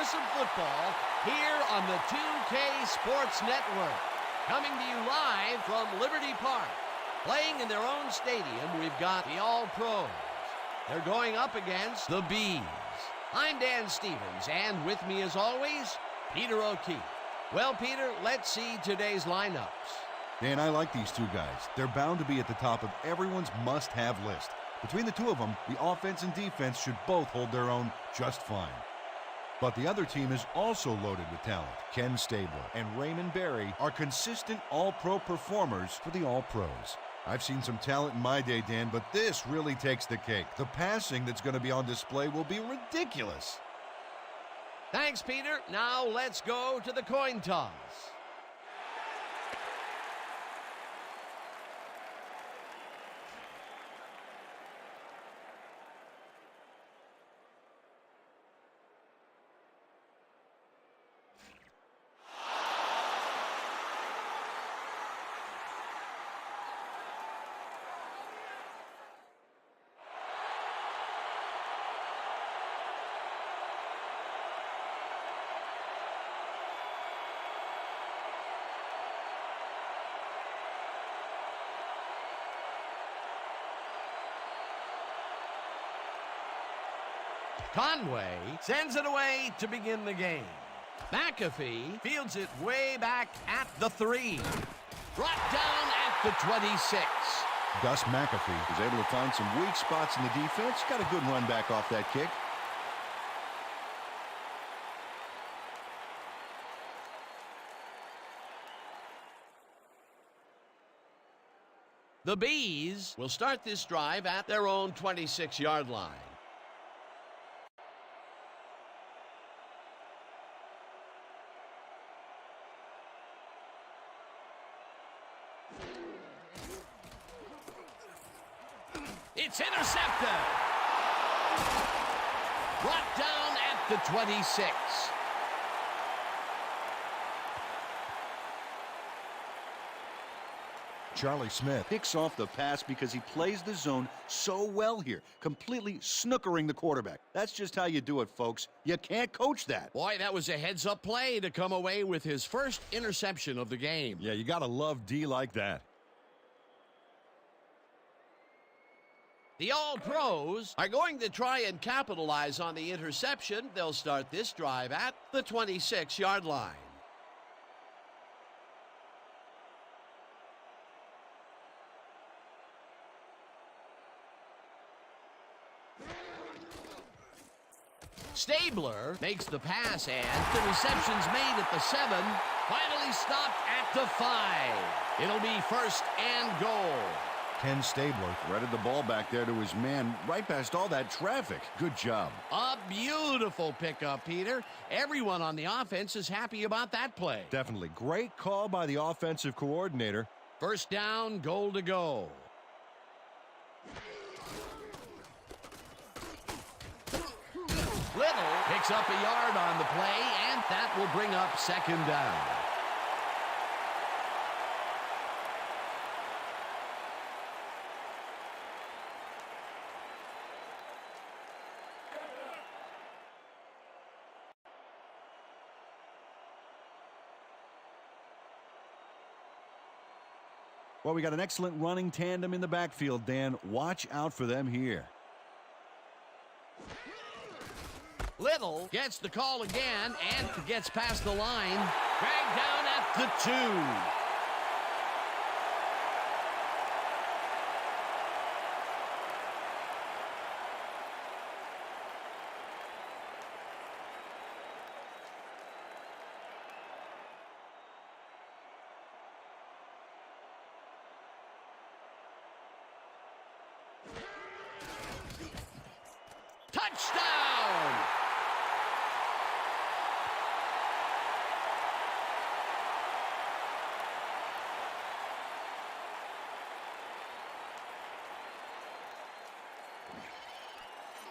for some football here on the 2K Sports Network. Coming to you live from Liberty Park. Playing in their own stadium, we've got the All-Pros. They're going up against the Bees. I'm Dan Stevens, and with me as always, Peter O'Keefe. Well, Peter, let's see today's lineups. Dan, I like these two guys. They're bound to be at the top of everyone's must-have list. Between the two of them, the offense and defense should both hold their own just fine. But the other team is also loaded with talent. Ken Stabler and Raymond Berry are consistent All-Pro performers for the All-Pros. I've seen some talent in my day, Dan, but this really takes the cake. The passing that's going to be on display will be ridiculous. Thanks, Peter. Now let's go to the coin toss. Conway sends it away to begin the game. McAfee fields it way back at the 3. Brought down at the 26. Gus McAfee is able to find some weak spots in the defense. Got a good run back off that kick. The Bees will start this drive at their own 26-yard line. It's intercepted. Brought down at the 26. Charlie Smith picks off the pass because he plays the zone so well here, completely snookering the quarterback. That's just how you do it, folks. You can't coach that. Boy, that was a heads-up play to come away with his first interception of the game. Yeah, you got to love D like that. The All-Pros are going to try and capitalize on the interception. They'll start this drive at the 26-yard line. Stabler makes the pass, and the reception's made at the 7. Finally stopped at the 5. It'll be first and goal. Ken Stabler threaded the ball back there to his man right past all that traffic. Good job. A beautiful pickup, Peter. Everyone on the offense is happy about that play. Definitely. Great call by the offensive coordinator. First down, goal to go. Little picks up a yard on the play, and that will bring up second down. Well, we got an excellent running tandem in the backfield, Dan. Watch out for them here. Little gets the call again and gets past the line. Dragged down at the 2. Touchdown!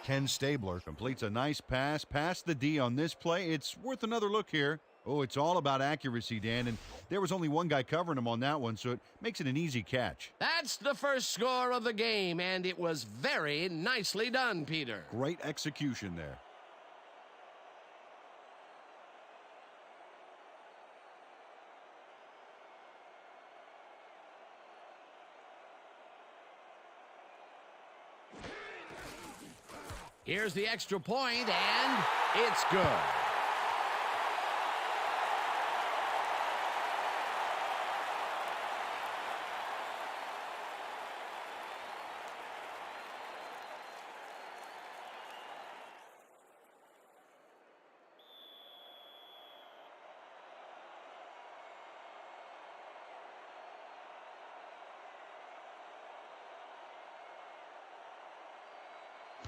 Ken Stabler completes a nice pass past the D on this play. It's worth another look here. Oh, it's all about accuracy, Dan, and there was only one guy covering him on that one, so it makes it an easy catch. That's the first score of the game, and it was very nicely done, Peter. Great execution there. Here's the extra point, and it's good.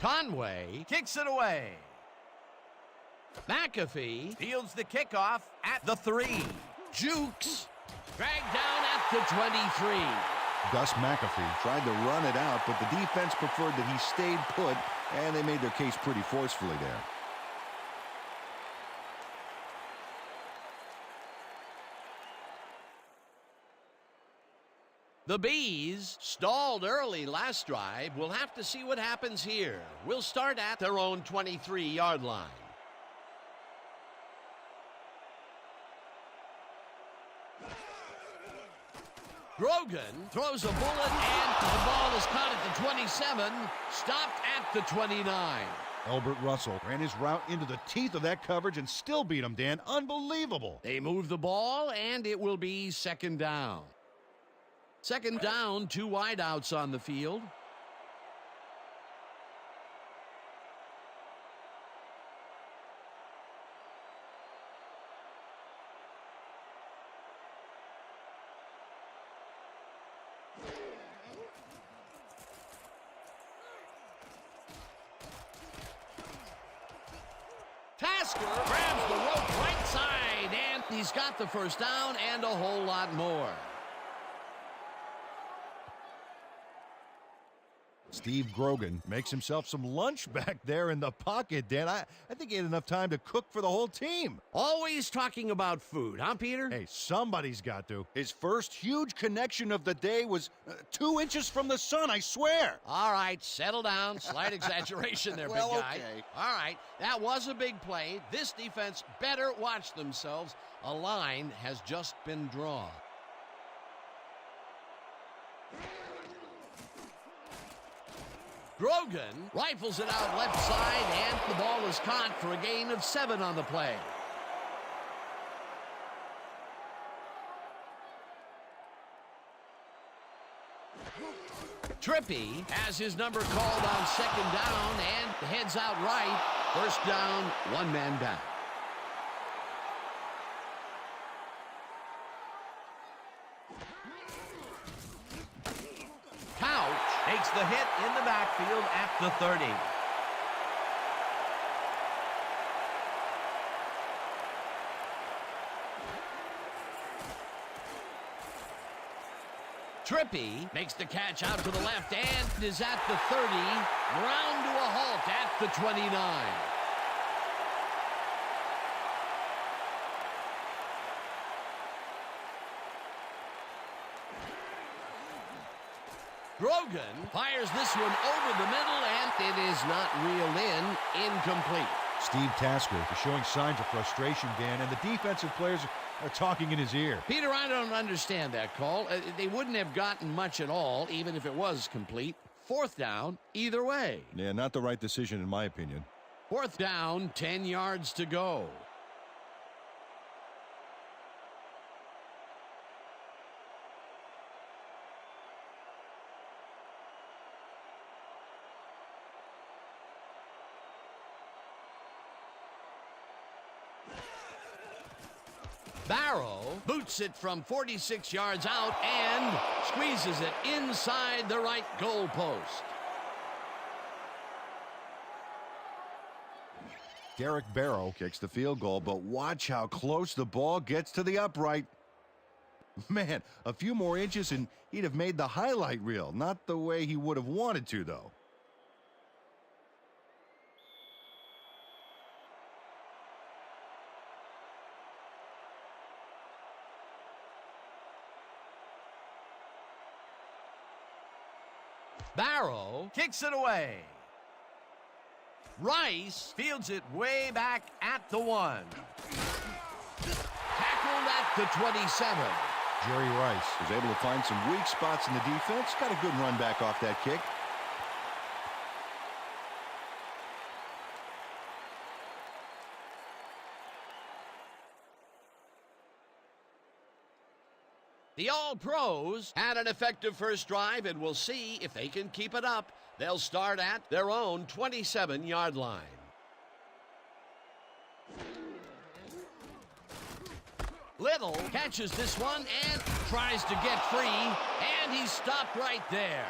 Conway kicks it away. McAfee Fields the kickoff at the 3. jukes. Dragged down at the 23. Gus McAfee tried to run it out, but the defense preferred that he stayed put, and they made their case pretty forcefully there. The Bees stalled early last drive. We'll have to see what happens here. We'll start at their own 23-yard line. Grogan throws a bullet, and the ball is caught at the 27, stopped at the 29. Albert Russell ran his route into the teeth of that coverage and still beat him, Dan. Unbelievable. They move the ball, and it will be second down. Second down, 2 wideouts on the field. Tasker grabs the rope right side, and he's got the first down and a whole lot more. Steve Grogan makes himself some lunch back there in the pocket, Dan. I think he had enough time to cook for the whole team. Always talking about food, huh, Peter? Hey, somebody's got to. His first huge connection of the day was 2 inches from the sun, I swear. All right, settle down. Slight exaggeration there, Well, big guy. okay. All right, that was a big play. This defense better watch themselves. A line has just been drawn. Grogan rifles it out left side, and the ball is caught for a gain of 7 on the play. Trippy has his number called on second down and heads out right. First down, 1 man down. Couch Takes the hit in the backfield at the 30. Trippy makes the catch out to the left and is at the 30. Ground to a halt at the 29. Grogan fires this one over the middle, and it is not reeled in. Incomplete. Steve Tasker is showing signs of frustration, Dan, and the defensive players are talking in his ear. Peter, I don't understand that call. They wouldn't have gotten much at all, even if it was complete. Fourth down, either way. Yeah, not the right decision in my opinion. Fourth down, 10 yards to go. Barrow boots it from 46 yards out and squeezes it inside the right goal post. Derek Barrow kicks the field goal, but watch how close the ball gets to the upright. Man, a few more inches and he'd have made the highlight reel. Not the way he would have wanted to, though. Barrow Kicks it away. Rice Fields it way back at the 1. tackled at the 27. Jerry Rice was able to find some weak spots in the defense. Got a good run back off that kick. All-Pros had an effective first drive, and we'll see if they can keep it up. They'll start at their own 27-yard line. Little catches this one and tries to get free, and he's stopped right there.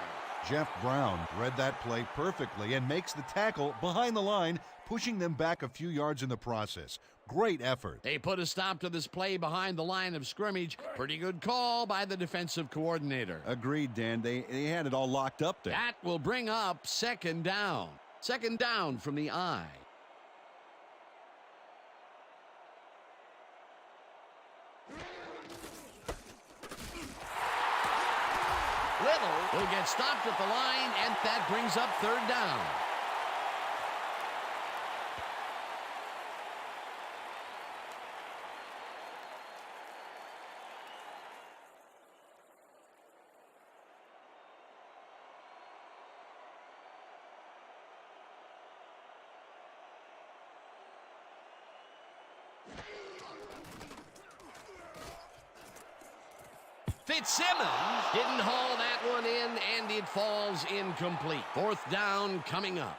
Jeff Brown read that play perfectly and makes the tackle behind the line, pushing them back a few yards in the process. Great effort. They put a stop to this play behind the line of scrimmage. Pretty good call by the defensive coordinator. Agreed, Dan. They had it all locked up there. That will bring up second down. Second down from the I. Little will get stopped at the line, and that brings up third down. Fitzsimmons didn't haul that one in, and it falls incomplete. Fourth down coming up.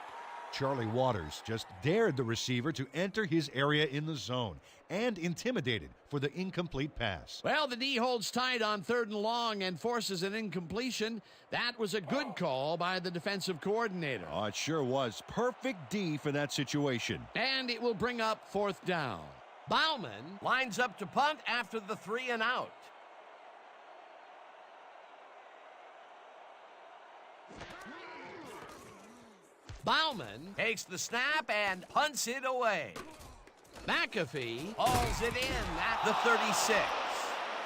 Charlie Waters just dared the receiver to enter his area in the zone and intimidated for the incomplete pass. Well, the D holds tight on third and long and forces an incompletion. That was a good call by the defensive coordinator. Oh, it sure was. Perfect D for that situation. And it will bring up fourth down. Bauman Lines up to punt after the 3 and out. Bauman Takes the snap and punts it away. McAfee Hauls it in at the 36.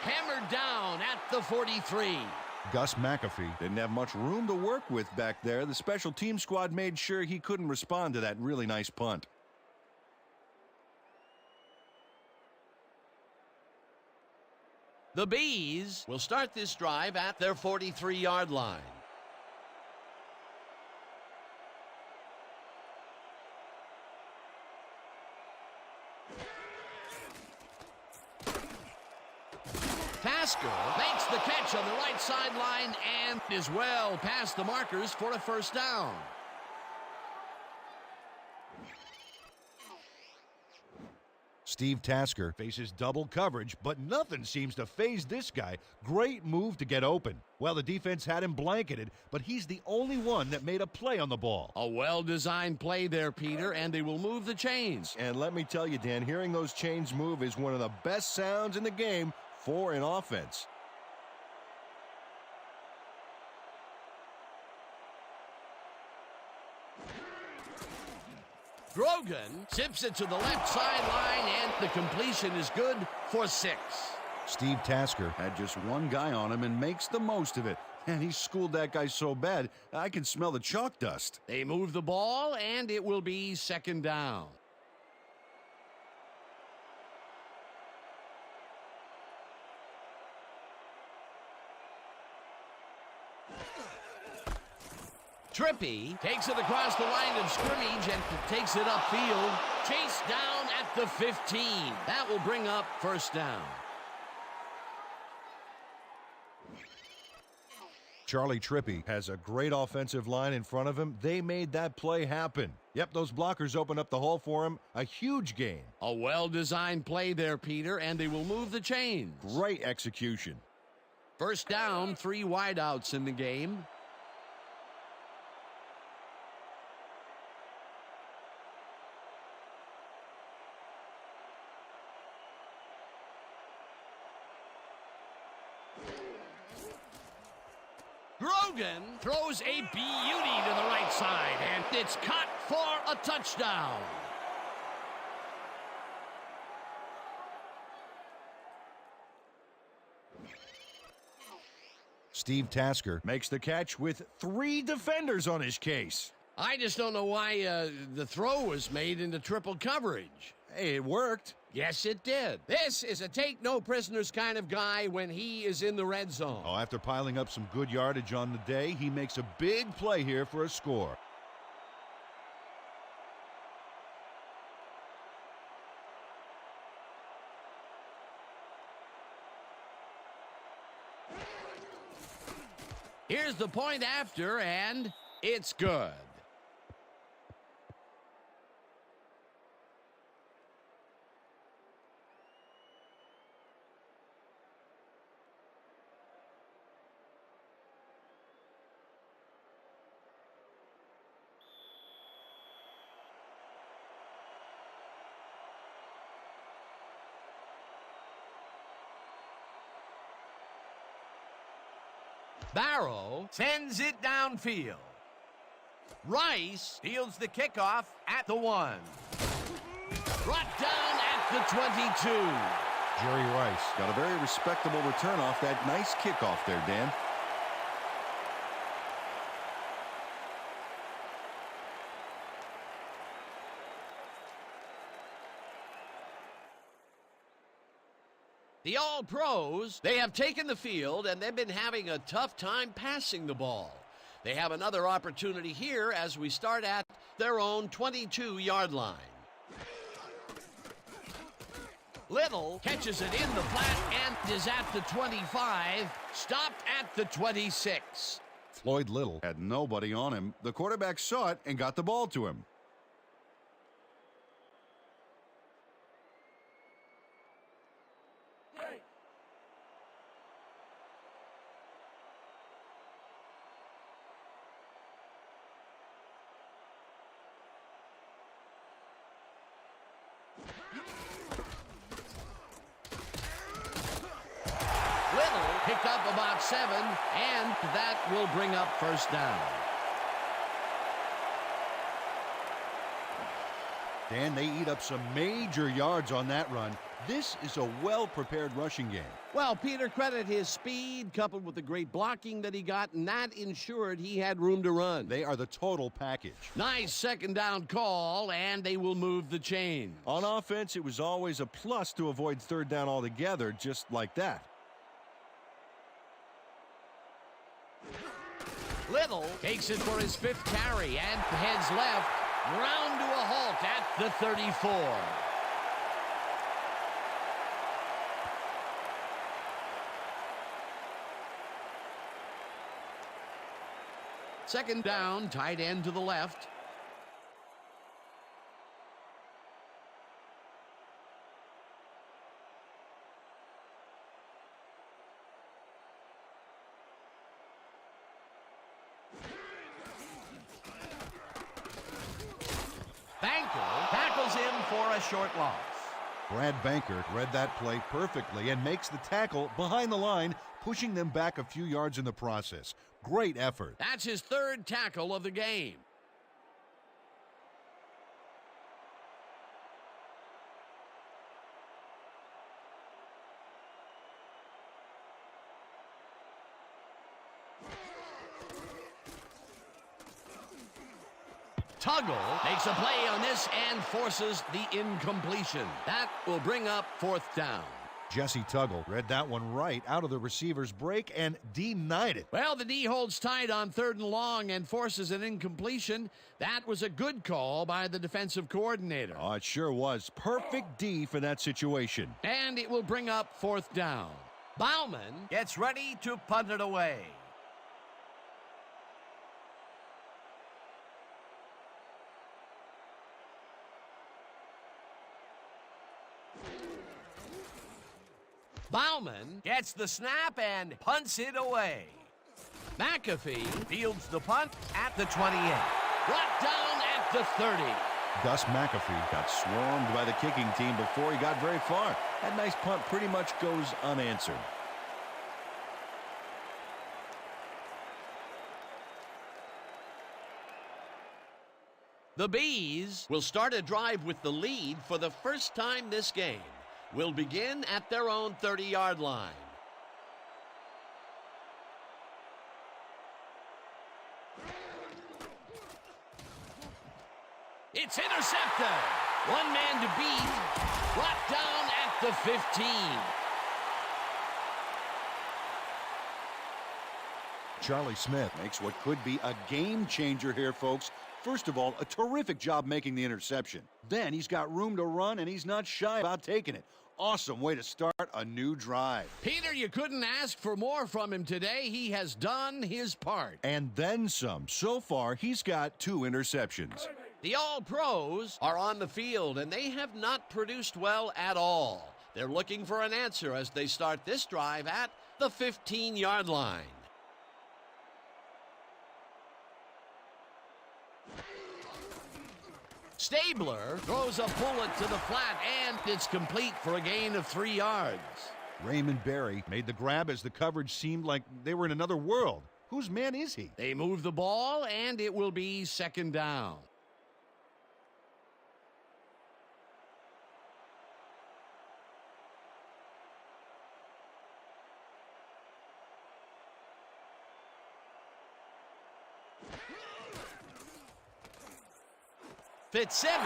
hammered down at the 43. Gus McAfee didn't have much room to work with back there. The special team squad made sure he couldn't respond to that really nice punt. The Bees will start this drive at their 43-yard line. Tasker makes the catch on the right sideline and is well past the markers for a first down. Steve Tasker faces double coverage, but nothing seems to faze this guy. Great move to get open. Well, the defense had him blanketed, but he's the only one that made a play on the ball. A well-designed play there, Peter, and they will move the chains. And let me tell you, Dan, hearing those chains move is one of the best sounds in the game for an offense. Grogan zips it to the left sideline, and the completion is good for 6. Steve Tasker had just one guy on him and makes the most of it. And he schooled that guy so bad, I can smell the chalk dust. They move the ball, and it will be second down. Trippy takes it across the line of scrimmage and takes it upfield. Chased down at the 15. That will bring up first down. Charlie Trippy has a great offensive line in front of him. They made that play happen. Yep, those blockers opened up the hole for him. A huge gain. A well-designed play there, Peter, and they will move the chains. Great execution. First down, 3 wideouts in the game. Grogan throws a beauty to the right side, and it's caught for a touchdown. Steve Tasker makes the catch with 3 defenders on his case. I just don't know why the throw was made into triple coverage. Hey, it worked. Yes, it did. This is a take-no-prisoners kind of guy when he is in the red zone. Oh, after piling up some good yardage on the day, he makes a big play here for a score. Here's the point after, and it's good. Barrow Sends it downfield. Rice Fields the kickoff at the 1. brought down at the 22. Jerry Rice got a very respectable return off that nice kickoff there, Dan. The All-Pros, they have taken the field, and they've been having a tough time passing the ball. They have another opportunity here as we start at their own 22-yard line. Little catches it in the flat and is at the 25, stopped at the 26. Floyd Little had nobody on him. The quarterback saw it and got the ball to him. Little picked up about 7, and that will bring up first down. Dan, they eat up some major yards on that run. This is a well-prepared rushing game. Well, Peter, credit his speed coupled with the great blocking that he got, and that ensured he had room to run. They are the total package. Nice second down call, and they will move the chain. On offense, it was always a plus to avoid third down altogether, just like that. Little takes it for his 5th carry and heads left, round to a halt at the 34. Second down, tight end to the left. Banker tackles him for a short loss. Brad Banker read that play perfectly and makes the tackle behind the line, pushing them back a few yards in the process. Great effort. That's his 3rd tackle of the game. Tuggle makes a play on this and forces the incompletion. That will bring up 4th down. Jesse Tuggle read that one right out of the receiver's break and denied it. Well, the D holds tight on 3rd and long and forces an incompletion. That was a good call by the defensive coordinator. Oh, it sure was. Perfect D for that situation. And it will bring up 4th down. Bauman Gets ready to punt it away. Bauman Gets the snap and punts it away. McAfee Fields the punt at the 28. brought down at the 30. Gus McAfee got swarmed by the kicking team before he got very far. That nice punt pretty much goes unanswered. The Bees will start a drive with the lead for the first time this game. Will begin at their own 30-yard line. It's intercepted. One man to beat. Brought down at the 15. Charlie Smith makes what could be a game changer here, folks. First of all, a terrific job making the interception. Then he's got room to run, and he's not shy about taking it. awesome way to start a new drive. Peter, you couldn't ask for more from him today. He has done his part. And then some. So far, he's got 2 interceptions. The All-Pros are on the field, and they have not produced well at all. They're looking for an answer as they start this drive at the 15-yard line. Stabler throws a bullet to the flat, and it's complete for a gain of 3 yards. Raymond Berry made the grab as the coverage seemed like they were in another world. Whose man is he? They move the ball, and it will be 2nd down. Fitzsimmons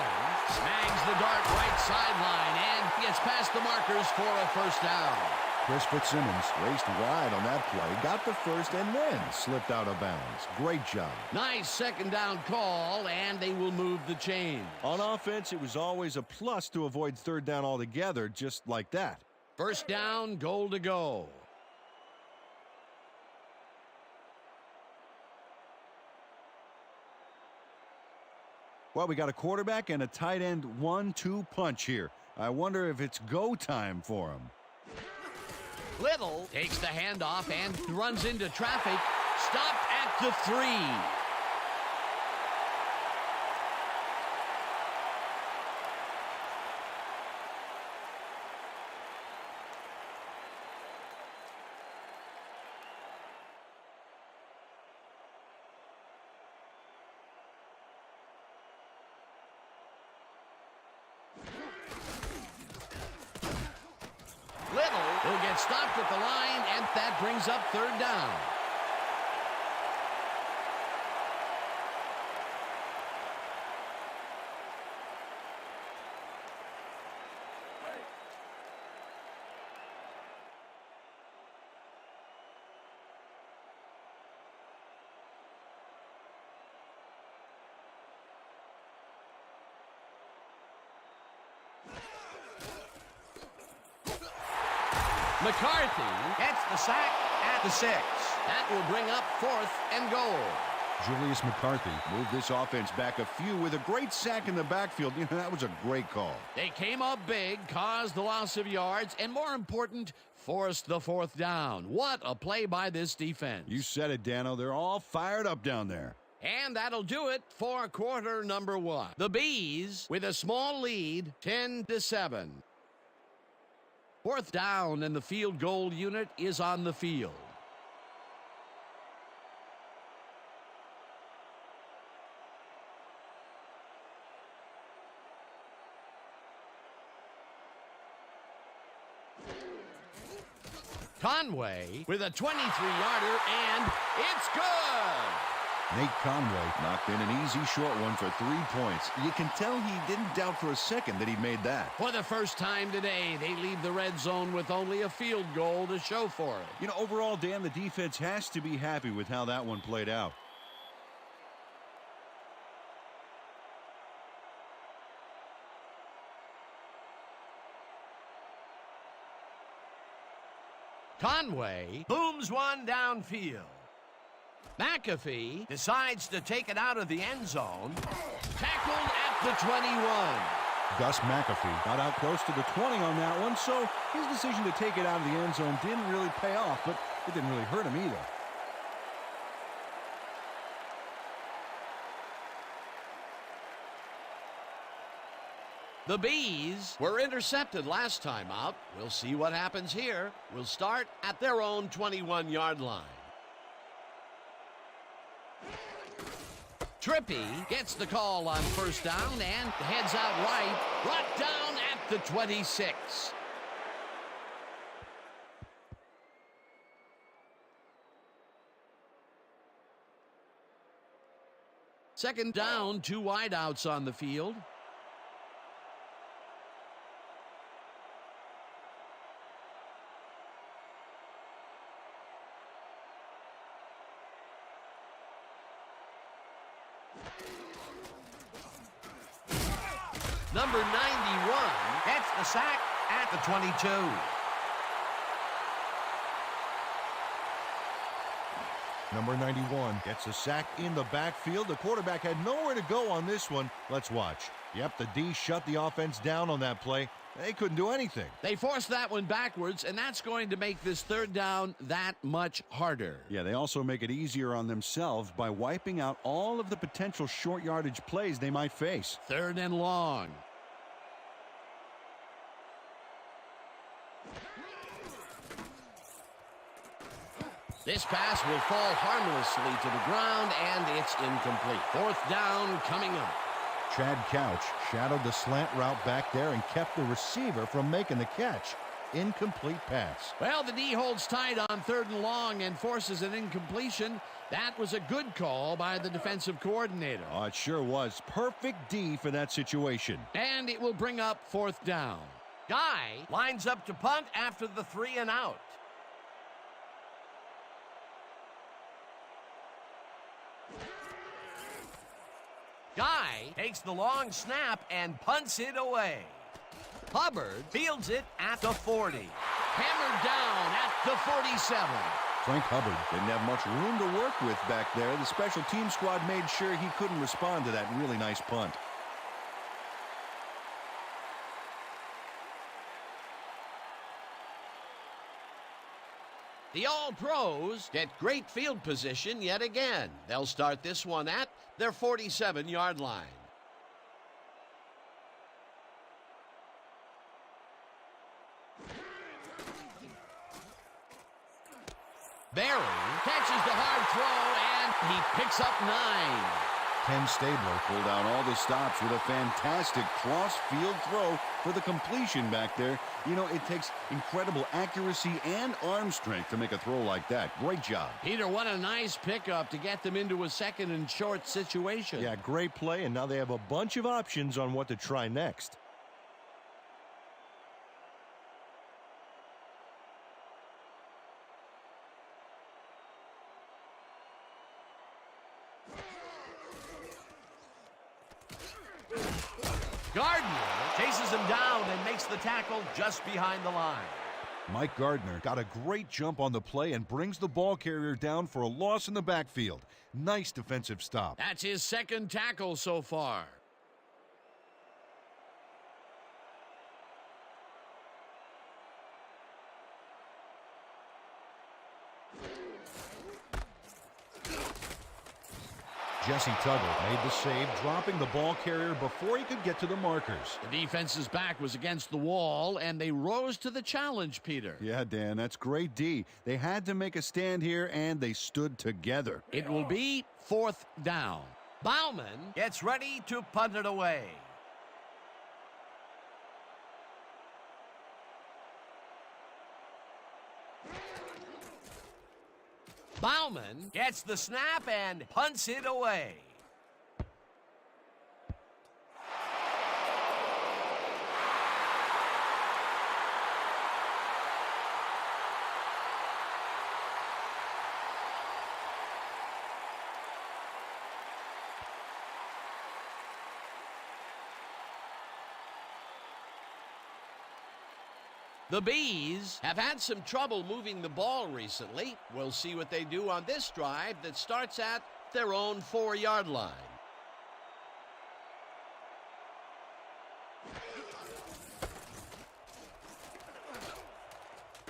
snags the dart right sideline and gets past the markers for a 1st down. Chris Fitzsimmons raced wide on that play, got the first, and then slipped out of bounds. Great job. Nice 2nd down call, and they will move the chains. On offense, it was always a plus to avoid 3rd down altogether, just like that. 1st down, goal to go. Well, we got a quarterback and a tight end 1-2 punch here. I wonder if it's go time for him. Little takes the handoff and runs into traffic. Stopped at the 3. Little will get stopped at the line, and that brings up 3rd down. McCarthy Gets the sack at the 6. that will bring up 4th and goal. Julius McCarthy moved this offense back a few with a great sack in the backfield. You know, that was a great call. They came up big, caused the loss of yards, and more important, forced the 4th down. What a play by this defense. You said it, Dano. They're all fired up down there. And that'll do it for quarter number 1. The Bees with a small lead, 10-7. 4th down, and the field goal unit is on the field. Conway with a 23-yarder, and it's good! Nate Conway knocked in an easy short one for 3 points. You can tell he didn't doubt for a second that he'd made that. For the first time today, they leave the red zone with only a field goal to show for it. You know, overall, Dan, the defense has to be happy with how that one played out. Conway Booms one downfield. McAfee Decides to take it out of the end zone. tackled at the 21. Gus McAfee got out close to the 20 on that one, so his decision to take it out of the end zone didn't really pay off, but it didn't really hurt him either. The Bees were intercepted last time out. We'll see what happens here. We'll start at their own 21-yard line. Trippy gets the call on 1st down and heads out right, brought down at the 26. Second down, 2 wideouts on the field. Number 91 Gets the sack at the 22. Number 91 gets a sack in the backfield. The quarterback had nowhere to go on this one. Let's watch. Yep, the D shut the offense down on that play. They couldn't do anything. They forced that one backwards, and that's going to make this third down that much harder. Yeah, they also make it easier on themselves by wiping out all of the potential short yardage plays they might face. 3rd and long. This pass will fall harmlessly to the ground, and it's incomplete. 4th down coming up. Chad Couch shadowed the slant route back there and kept the receiver from making the catch. Incomplete pass. Well, the D holds tight on 3rd and long and forces an incompletion. That was a good call by the defensive coordinator. Oh, it sure was. Perfect D for that situation. And it will bring up 4th down. Guy lines up to punt after the 3 and out. Guy takes the long snap and punts it away. Hubbard fields it at the 40. Hammered down at the 47. Frank Hubbard didn't have much room to work with back there. The special team squad made sure he couldn't respond to that really nice punt. The All-Pros get great field position yet again. They'll start this one at their 47-yard line. Barry catches the hard throw, and he picks up 9. Ken Stabler pulled out all the stops with a fantastic cross-field throw for the completion back there. You know, it takes incredible accuracy and arm strength to make a throw like that. Great job. Peter, what a nice pickup to get them into a 2nd and short situation. Yeah, great play, and now they have a bunch of options on what to try next. Gardner chases him down and makes the tackle just behind the line. Mike Gardner got a great jump on the play and brings the ball carrier down for a loss in the backfield. Nice defensive stop. That's his 2nd tackle so far. Jesse Tuggle made the save, dropping the ball carrier before he could get to the markers. The defense's back was against the wall, and they rose to the challenge, Peter. Yeah, Dan, that's great D. They had to make a stand here, and they stood together. It will be 4th down. Bauman Gets ready to punt it away. Bauman Gets the snap and punts it away. The Bees have had some trouble moving the ball recently. We'll see what they do on this drive that starts at their own 4-yard line.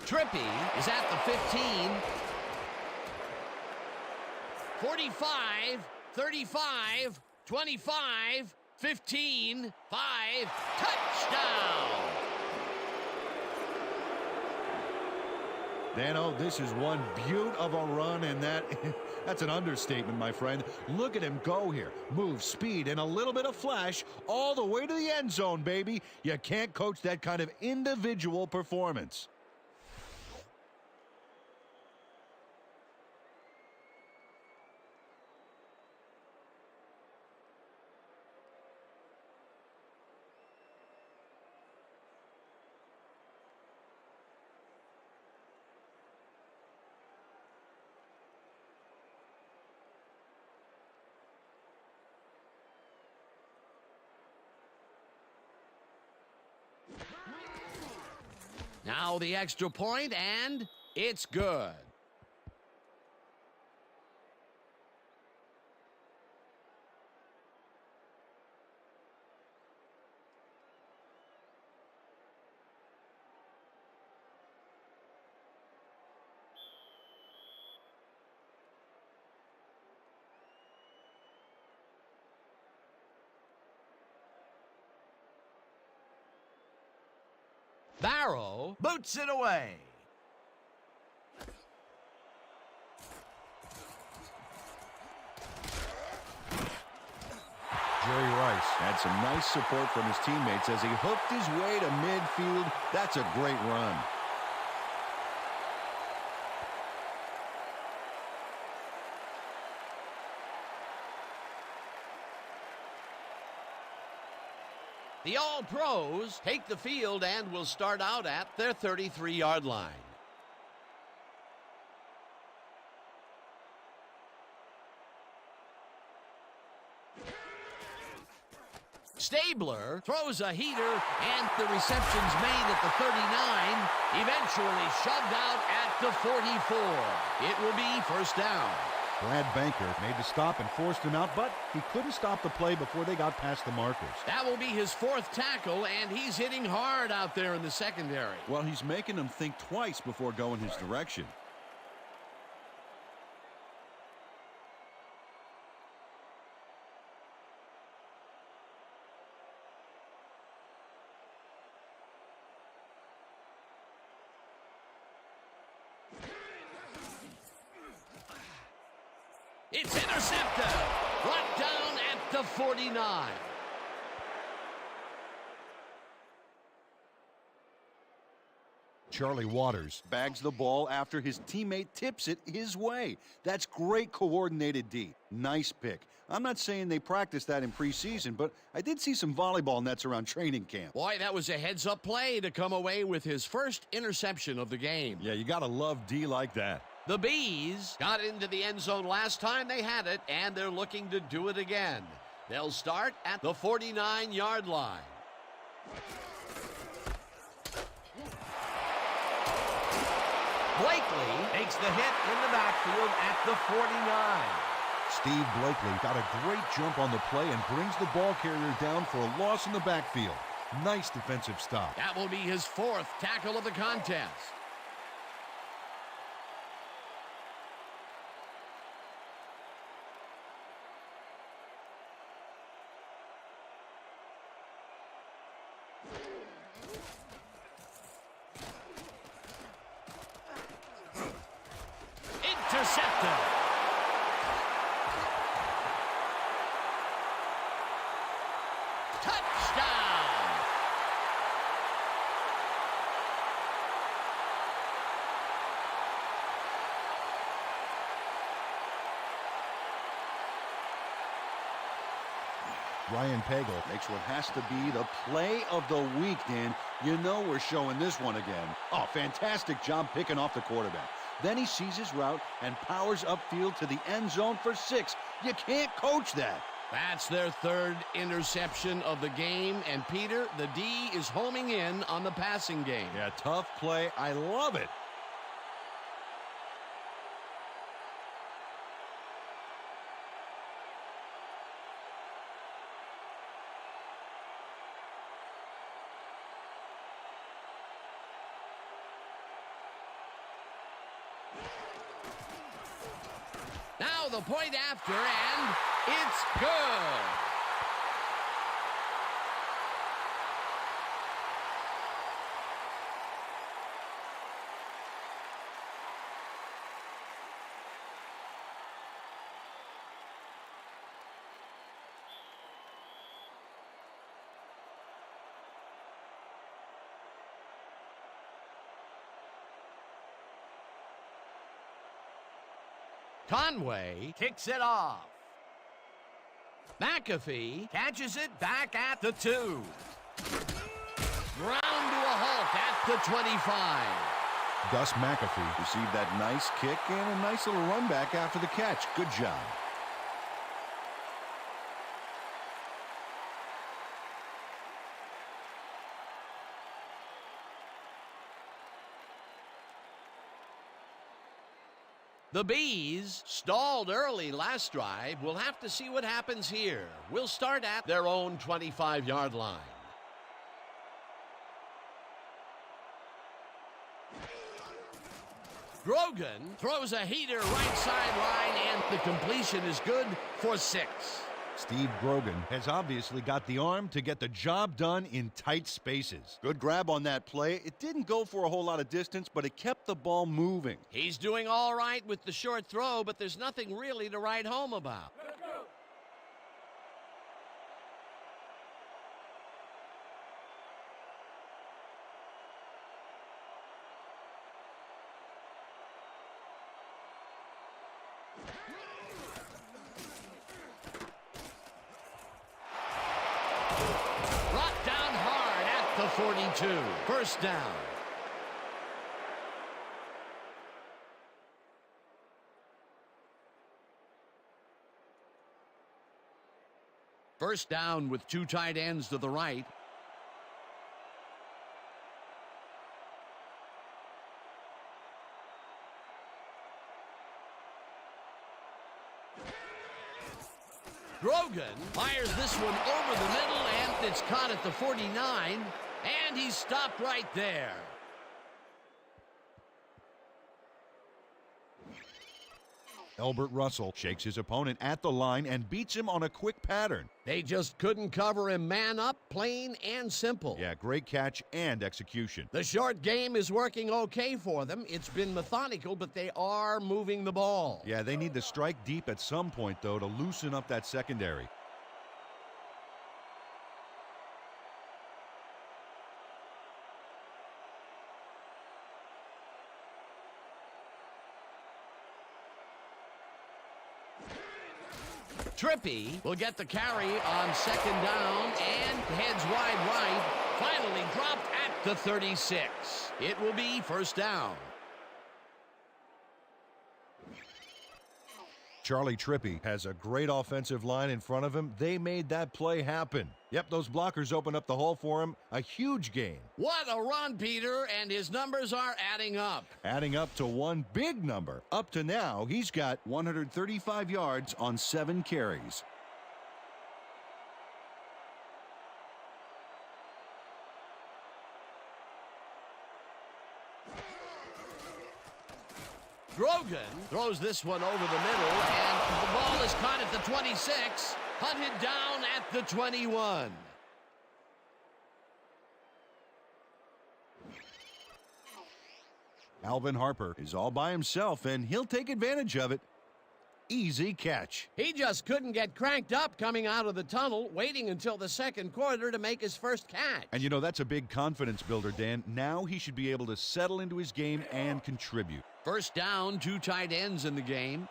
Trippy is at the 15. 45, 35, 25, 15, 5, touchdown! Dano, this is one beaut of a run, and that's an understatement, my friend. Look at him go here. Move, speed, and a little bit of flash all the way to the end zone, baby. You can't coach that kind of individual performance. Now the extra point, and it's good. Barrow boots it away. Jerry Rice had some nice support from his teammates as he hooked his way to midfield. That's a great run. The All-Pros take the field and will start out at their 33-yard line. Stabler throws a heater, and the reception's made at the 39, eventually shoved out at the 44. It will be first down. Brad Banker made the stop and forced him out, but he couldn't stop the play before they got past the markers. That will be his fourth tackle, and he's hitting hard out there in the secondary. Well, he's making them think twice before going his direction. It's intercepted. Brought down at the 49. Charlie Waters bags the ball after his teammate tips it his way. That's great coordinated D. Nice pick. I'm not saying they practiced that in preseason, but I did see some volleyball nets around training camp. Boy, that was a heads-up play to come away with his first interception of the game. Yeah, you gotta love D like that. The Bees got into the end zone last time they had it, and they're looking to do it again. They'll start at the 49-yard line. Blakely takes the hit in the backfield at the 49. Steve Blakely got a great jump on the play and brings the ball carrier down for a loss in the backfield. Nice defensive stop. That will be his fourth tackle of the contest. Intercepted. Touchdown. Ryan Pagel makes what has to be the play of the week, Dan. You know we're showing this one again. Oh, fantastic job picking off the quarterback. Then he sees his route and powers upfield to the end zone for 6. You can't coach that. That's their third interception of the game, and Peter, the D is homing in on the passing game. Yeah, tough play. I love it. Now the point after, and it's good. Conway kicks it off. McAfee catches it back at the 2. Ground to a halt at the 25. Gus McAfee received that nice kick and a nice little run back after the catch. Good job. The Bees stalled early last drive. We'll have to see what happens here. We'll start at their own 25-yard line. Grogan throws a heater right sideline, and the completion is good for 6. Steve Grogan has obviously got the arm to get the job done in tight spaces. Good grab on that play. It didn't go for a whole lot of distance, but it kept the ball moving. He's doing all right with the short throw, but there's nothing really to write home about. Brought down hard at the 42. First down. First down with 2 tight ends to the right. Grogan fires this one over the middle, and it's caught at the 49, and he's stopped right there. Elbert Russell shakes his opponent at the line and beats him on a quick pattern. They just couldn't cover him man up, plain and simple. Yeah, great catch and execution. The short game is working okay for them. It's been methodical, but they are moving the ball. Yeah, they need to strike deep at some point, though, to loosen up that secondary. Trippy will get the carry on second down and heads wide right. Finally dropped at the 36. It will be first down. Charlie Trippy has a great offensive line in front of him. They made that play happen. Yep, those blockers opened up the hole for him. A huge gain. What a run, Peter, and his numbers are adding up. Adding up to one big number. Up to now, he's got 135 yards on 7 carries. Grogan throws this one over the middle, and the ball is caught at the 26, hunted down at the 21. Alvin Harper is all by himself, and he'll take advantage of it. Easy catch. He just couldn't get cranked up coming out of the tunnel, waiting until the second quarter to make his first catch. And you know, that's a big confidence builder, Dan. Now he should be able to settle into his game and contribute. First down, 2 tight ends in the game.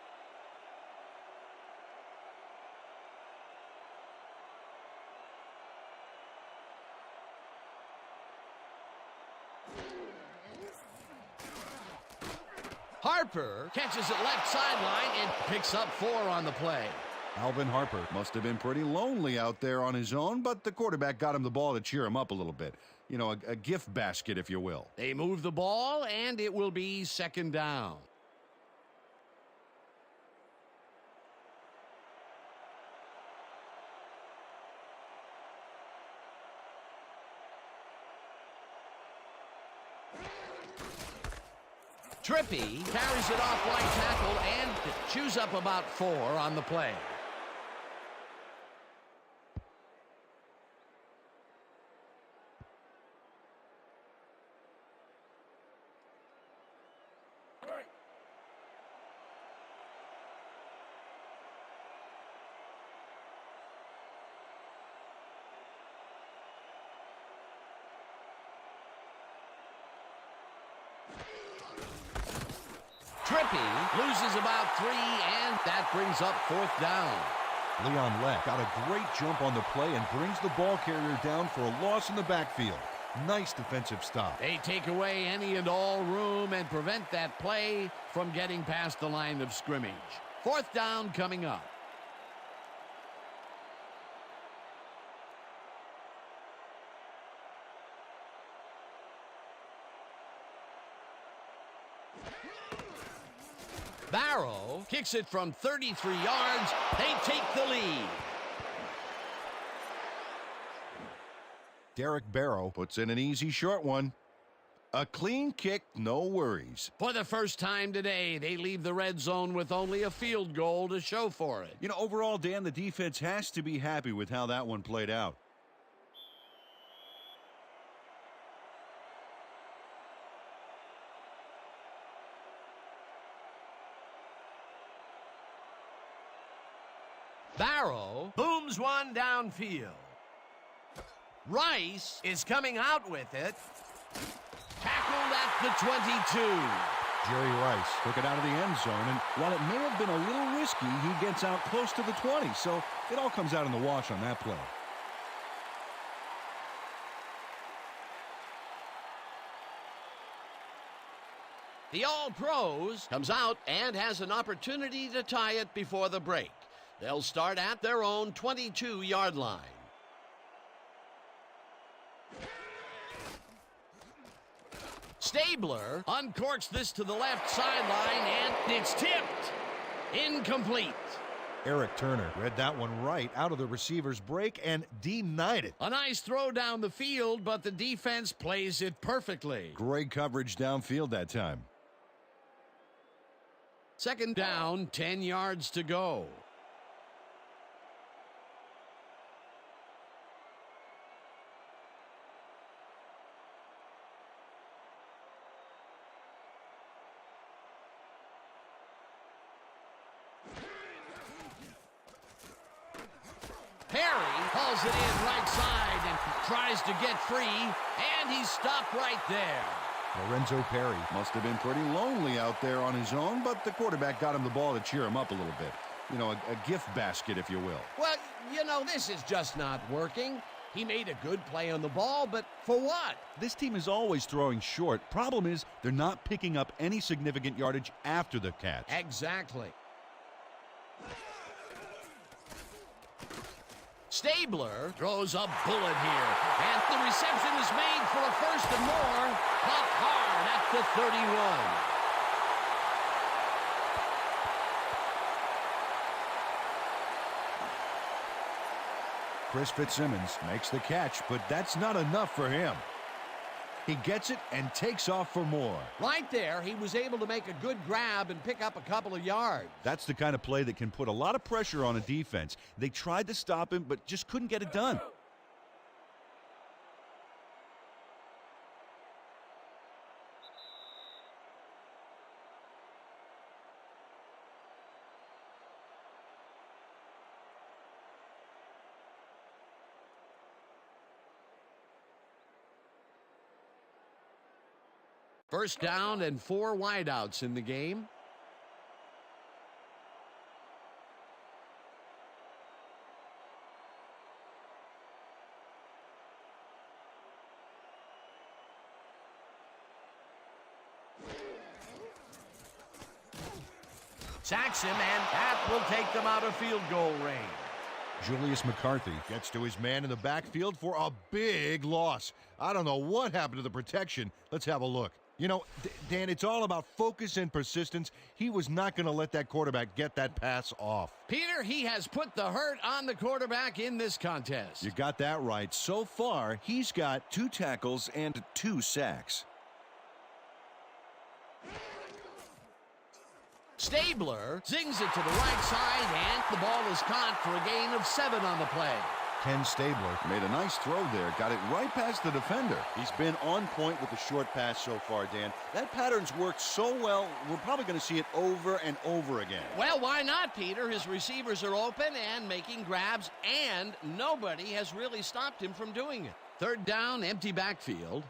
Harper catches it left sideline and picks up 4 on the play. Alvin Harper must have been pretty lonely out there on his own, but the quarterback got him the ball to cheer him up a little bit. You know, a gift basket, if you will. They move the ball, and it will be second down. Trippy carries it off right tackle and chews up about 4 on the play. Trippy loses about 3, and that brings up 4th down. Leon Leck got a great jump on the play and brings the ball carrier down for a loss in the backfield. Nice defensive stop. They take away any and all room and prevent that play from getting past the line of scrimmage. 4th down coming up. Barrow kicks it from 33 yards. They take the lead. Derek Barrow puts in an easy short one. A clean kick, no worries. For the first time today, they leave the red zone with only a field goal to show for it. You know, overall, Dan, the defense has to be happy with how that one played out. Barrow booms one downfield. Rice is coming out with it. Tackled at the 22. Jerry Rice took it out of the end zone, and while it may have been a little risky, he gets out close to the 20, so it all comes out in the wash on that play. The All-Pros comes out and has an opportunity to tie it before the break. They'll start at their own 22-yard line. Stabler uncorks this to the left sideline, and it's tipped. Incomplete. Eric Turner read that one right out of the receiver's break and denied it. A nice throw down the field, but the defense plays it perfectly. Great coverage downfield that time. Second down, 10 yards to go. Perry pulls it in right side and tries to get free, and he's stopped right there. Lorenzo Perry must have been pretty lonely out there on his own, but the quarterback got him the ball to cheer him up a little bit. You know, a gift basket, if you will. Well, you know, this is just not working. He made a good play on the ball, but for what? This team is always throwing short. Problem is, they're not picking up any significant yardage after the catch. Exactly. Stabler throws a bullet here, and the reception is made for a first and more, but hard at the 31. Chris Fitzsimmons makes the catch, but that's not enough for him. He gets it and takes off for more. Right there, he was able to make a good grab and pick up a couple of yards. That's the kind of play that can put a lot of pressure on a defense. They tried to stop him, but just couldn't get it done. First down and 4 wideouts in the game. Sacks him, and that will take them out of field goal range. Julius McCarthy gets to his man in the backfield for a big loss. I don't know what happened to the protection. Let's have a look. You know, Dan, it's all about focus and persistence. He was not going to let that quarterback get that pass off. Peter, he has put the hurt on the quarterback in this contest. You got that right. So far, he's got 2 tackles and 2 sacks. Stabler zings it to the right side, and the ball is caught for a gain of 7 on the play. Ken Stabler made a nice throw there, got it right past the defender. He's been on point with the short pass so far, Dan. That pattern's worked so well, we're probably going to see it over and over again. Well, why not, Peter? His receivers are open and making grabs, and nobody has really stopped him from doing it. Third down, empty backfield.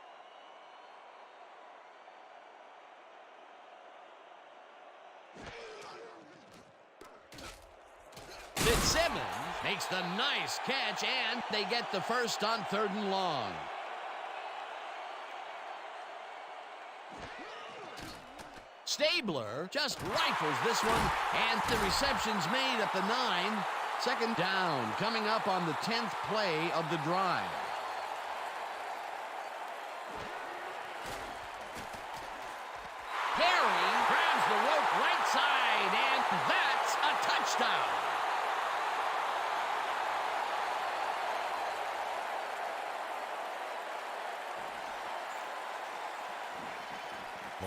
Fitzsimmons makes the nice catch, and they get the first on 3rd and long. Stabler just rifles this one, and the reception's made at the 9. Second down, coming up on the 10th play of the drive. Perry grabs the rope right side, and that's a touchdown.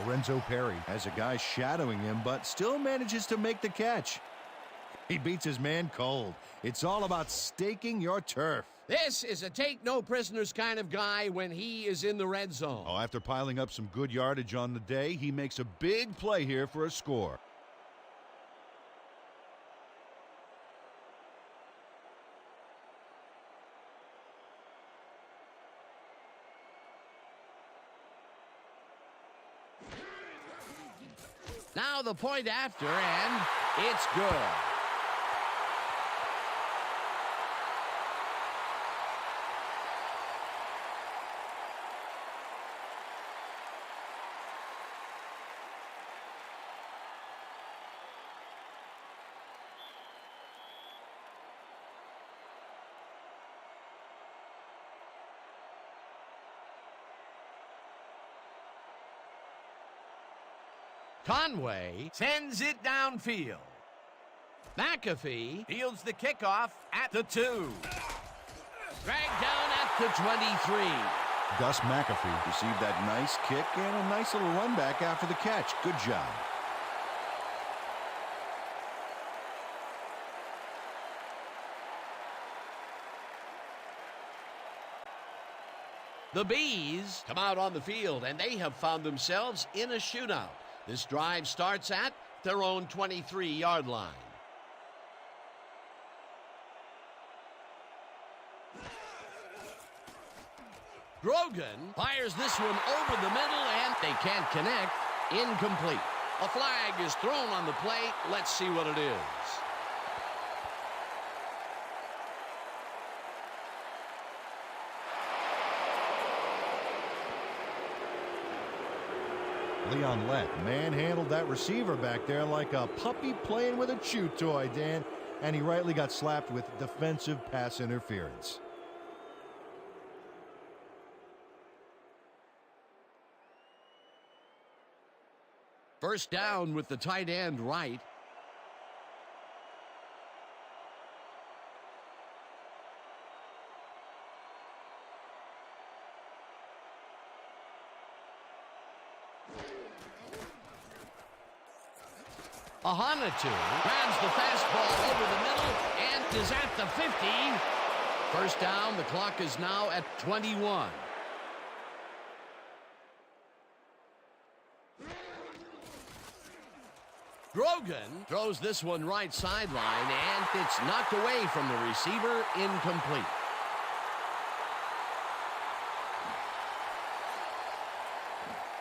Lorenzo Perry has a guy shadowing him, but still manages to make the catch. He beats his man cold. It's all about staking your turf. This is a take-no-prisoners kind of guy when he is in the red zone. Oh, after piling up some good yardage on the day, he makes a big play here for a score. Now the point after, and it's good. Conway sends it downfield. McAfee fields the kickoff at the 2. Dragged down at the 23. Gus McAfee received that nice kick and a nice little run back after the catch. Good job. The Bees come out on the field, and they have found themselves in a shootout. This drive starts at their own 23-yard line. Grogan fires this one over the middle, and they can't connect. Incomplete. A flag is thrown on the play. Let's see what it is. Leon Lett manhandled that receiver back there like a puppy playing with a chew toy, Dan, and he rightly got slapped with defensive pass interference. First down with the tight end right. Ahanatu grabs the fastball over the middle and is at the 50. First down, the clock is now at 21. Grogan throws this one right sideline, and it's knocked away from the receiver, incomplete.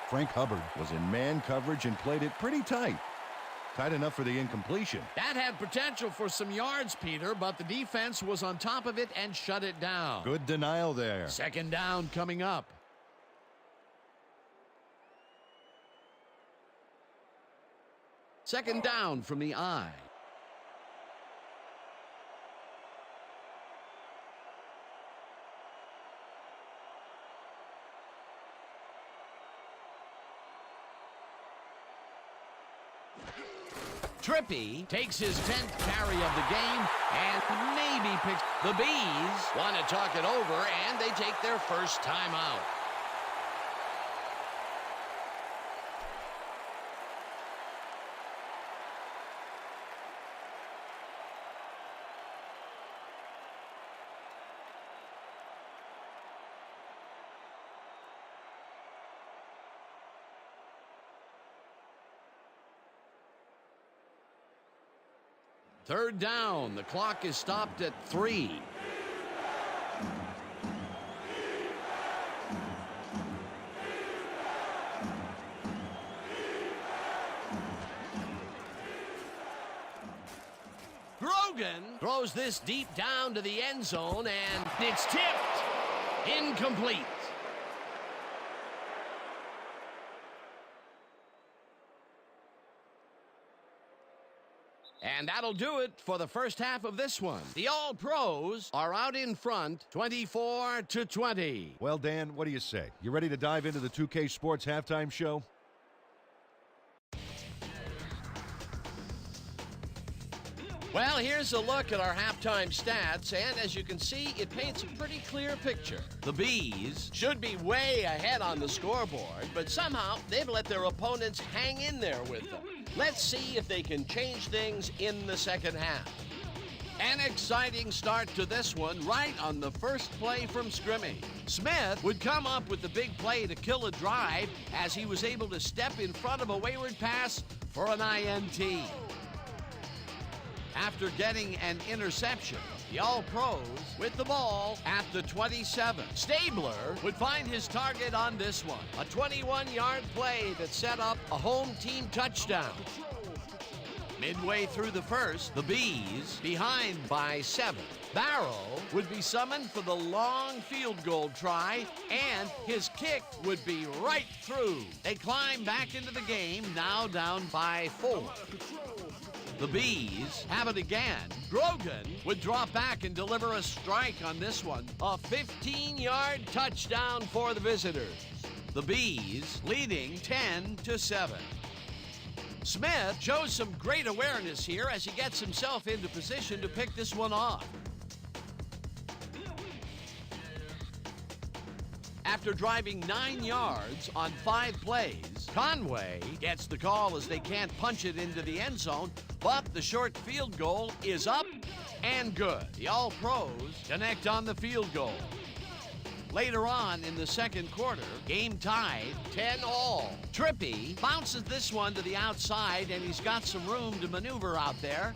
Frank Hubbard was in man coverage and played it pretty tight. Tight enough for the incompletion. That had potential for some yards, Peter, but the defense was on top of it and shut it down. Good denial there. Second down coming up. Second down from the eye. Trippy takes his 10th carry of the game and maybe picks. The Bees want to talk it over, and they take their first time out. Third down, the clock is stopped at 3. Grogan throws this deep down to the end zone, and it's tipped. Incomplete. And that'll do it for the first half of this one. The All-Pros are out in front, 24-20. Well, Dan, what do you say? You ready to dive into the 2K Sports halftime show? Well, here's a look at our halftime stats, and as you can see, it paints a pretty clear picture. The Bees should be way ahead on the scoreboard, but somehow they've let their opponents hang in there with them. Let's see if they can change things in the second half. An exciting start to this one right on the first play from scrimmage. Smith would come up with the big play to kill a drive as he was able to step in front of a wayward pass for an INT. After getting an interception, the All-Pros with the ball at the 27. Stabler would find his target on this one, a 21-yard play that set up a home team touchdown. Midway through the first, the Bees behind by 7. Barrow would be summoned for the long field goal try, and his kick would be right through. They climb back into the game, now down by 4. The Bees have it again. Grogan would drop back and deliver a strike on this one. A 15-yard touchdown for the visitors. The Bees leading 10-7. Smith shows some great awareness here as he gets himself into position to pick this one off. After driving 9 yards on 5 plays, Conway gets the call as they can't punch it into the end zone, but the short field goal is up and good. The All-Pros connect on the field goal. Later on in the second quarter, game tied 10-all. Trippy bounces this one to the outside, and he's got some room to maneuver out there.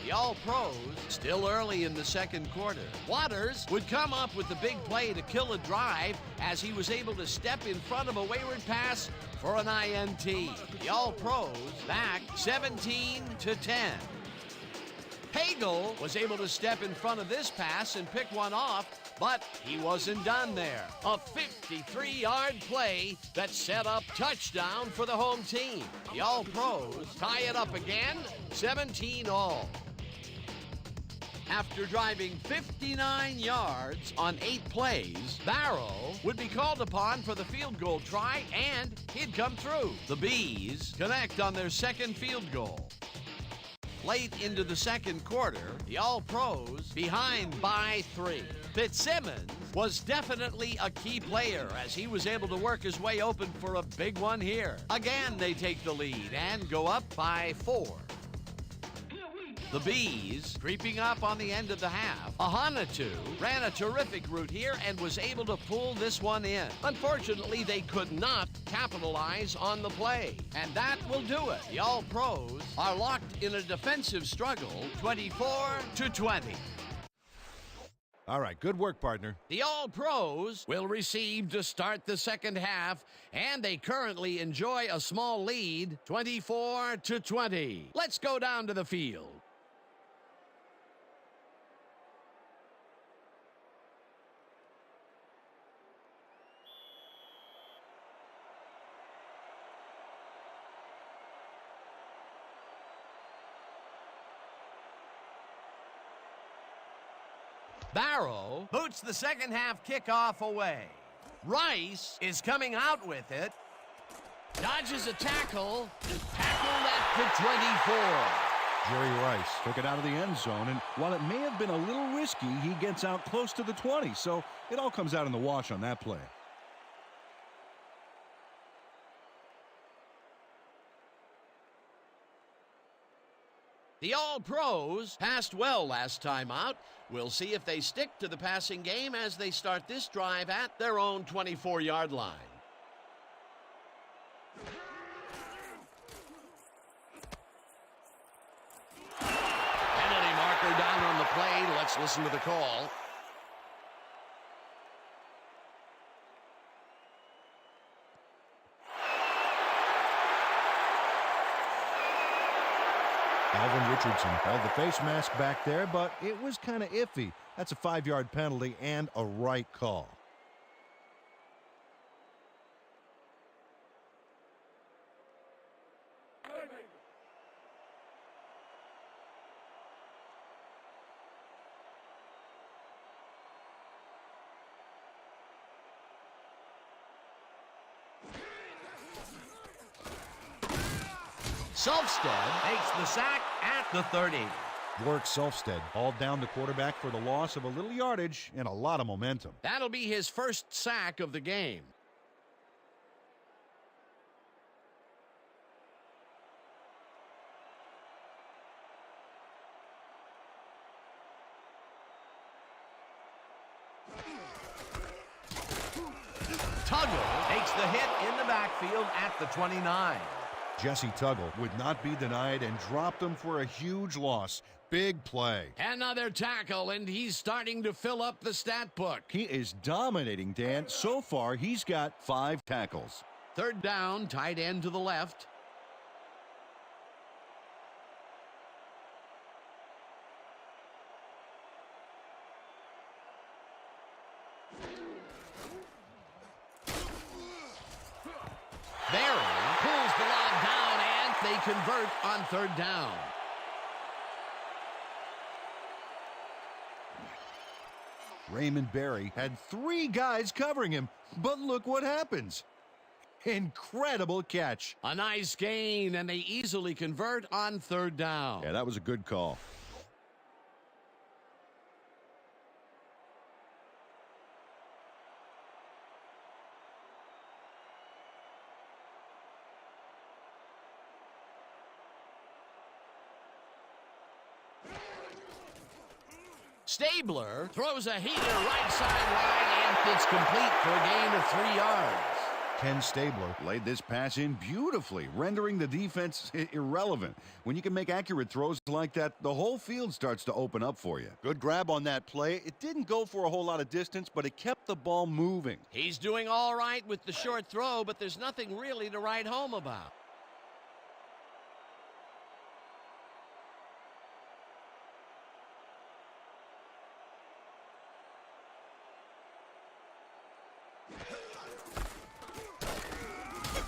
The All-Pros still early in the second quarter. Waters would come up with the big play to kill a drive as he was able to step in front of a wayward pass for an INT. The All-Pros back 17-10. Hagel was able to step in front of this pass and pick one off, but he wasn't done there. A 53-yard play that set up touchdown for the home team. The All-Pros tie it up again, 17-all. After driving 59 yards on 8 plays, Barrow would be called upon for the field goal try, and he'd come through. The Bees connect on their second field goal. Late into the second quarter, the All-Pros behind by 3. Fitzsimmons was definitely a key player as he was able to work his way open for a big one here. Again, they take the lead and go up by 4. The Bees creeping up on the end of the half. Ahanatu ran a terrific route here and was able to pull this one in. Unfortunately, they could not capitalize on the play. And that will do it. The All-Pros are locked in a defensive struggle, 24-20. All right, good work, partner. The All-Pros will receive to start the second half, and they currently enjoy a small lead, 24-20. Let's go down to the field. Barrow boots the second half kickoff away. Rice is coming out with it. Dodges a tackle. Tackled at the 24. Jerry Rice took it out of the end zone, and while it may have been a little risky, he gets out close to the 20, so it all comes out in the wash on that play. The All-Pros passed well last time out. We'll see if they stick to the passing game as they start this drive at their own 24-yard line. Penalty marker down on the play. Let's listen to the call. Alvin Richardson held the face mask back there, but it was kind of iffy. That's a 5-yard penalty and a right call. Selfstead makes the sack at the 30. Work Selfstead hauled down the quarterback for the loss of a little yardage and a lot of momentum. That'll be his first sack of the game. Tuggle takes the hit in the backfield at the 29. Jesse Tuggle would not be denied and dropped him for a huge loss. Big play. Another tackle, and he's starting to fill up the stat book. He is dominating, Dan. So far, he's got 5 tackles. Third down, tight end to the left. Barry pulls the lob down, and they convert on third down. Raymond Berry had 3 guys covering him, but look what happens. Incredible catch. A nice gain, and they easily convert on third down. Yeah, that was a good call. Stabler throws a heater right sideline, and it's complete for a gain of 3 yards. Ken Stabler laid this pass in beautifully, rendering the defense irrelevant. When you can make accurate throws like that, the whole field starts to open up for you. Good grab on that play. It didn't go for a whole lot of distance, but it kept the ball moving. He's doing all right with the short throw, but there's nothing really to write home about.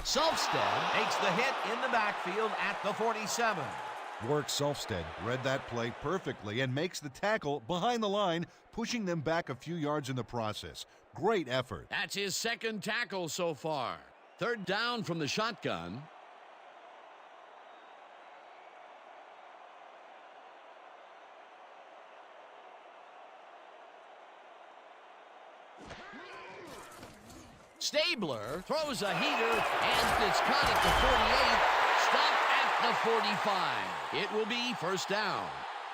Selfstead makes the hit in the backfield at the 47. Work Selfstead read that play perfectly and makes the tackle behind the line, pushing them back a few yards in the process. Great effort. That's his second tackle so far. Third down from the shotgun. Stabler throws a heater, and it's caught at the 48, stopped at the 45. It will be first down.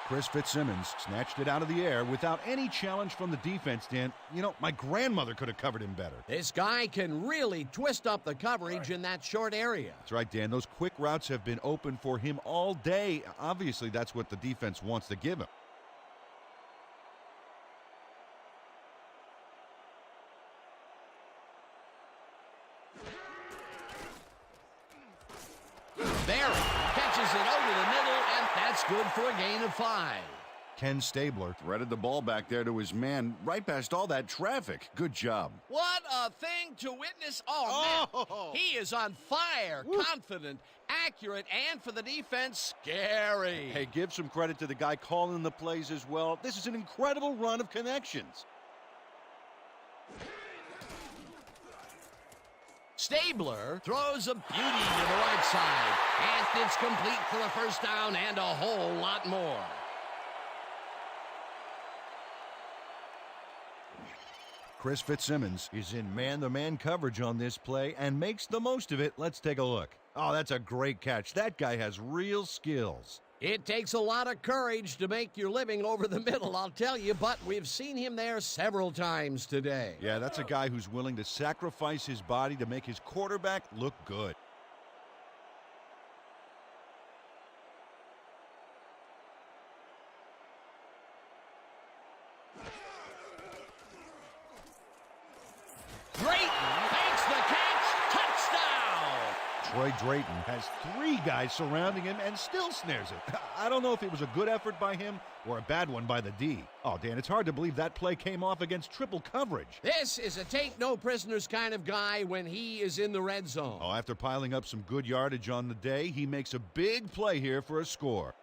Chris Fitzsimmons snatched it out of the air without any challenge from the defense, Dan. You know, my grandmother could have covered him better. This guy can really twist up the coverage in that short area. That's right, Dan. Those quick routes have been open for him all day. Obviously, that's what the defense wants to give him. Barry catches it over the middle, and that's good for a gain of 5. Ken Stabler threaded the ball back there to his man right past all that traffic. Good job. What a thing to witness. Oh, man. He is on fire, confident, accurate, and for the defense, scary. Hey, give some credit to the guy calling the plays as well. This is an incredible run of connections. Stabler throws a beauty to the right side, and it's complete for the first down and a whole lot more. Chris Fitzsimmons is in man-to-man coverage on this play and makes the most of it. Let's take a look. Oh, that's a great catch. That guy has real skills. It takes a lot of courage to make your living over the middle, I'll tell you, but we've seen him there several times today. Yeah, that's a guy who's willing to sacrifice his body to make his quarterback look good. Troy Drayton has 3 guys surrounding him and still snares it. I don't know if it was a good effort by him or a bad one by the D. Oh, Dan, it's hard to believe that play came off against triple coverage. This is a take-no-prisoners kind of guy when he is in the red zone. Oh, after piling up some good yardage on the day, he makes a big play here for a score.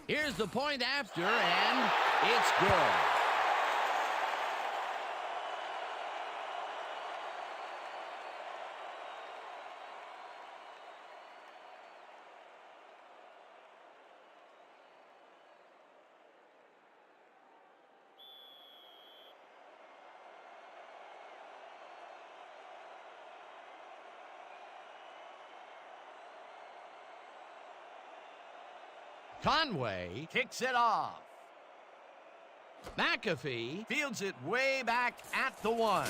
Here's the point after, and it's good. Conway kicks it off. McAfee fields it way back at the 1.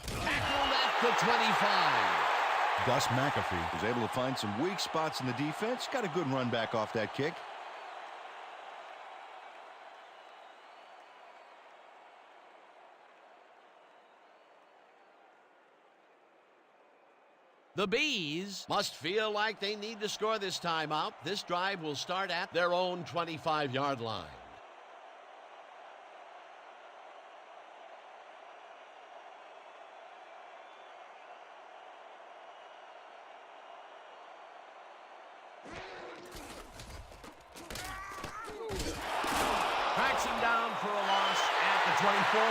Tackled at the 25. Gus McAfee was able to find some weak spots in the defense. Got a good run back off that kick. The Bees must feel like they need to score this time out. This drive will start at their own 25-yard line. Tracks him down for a loss at the 24.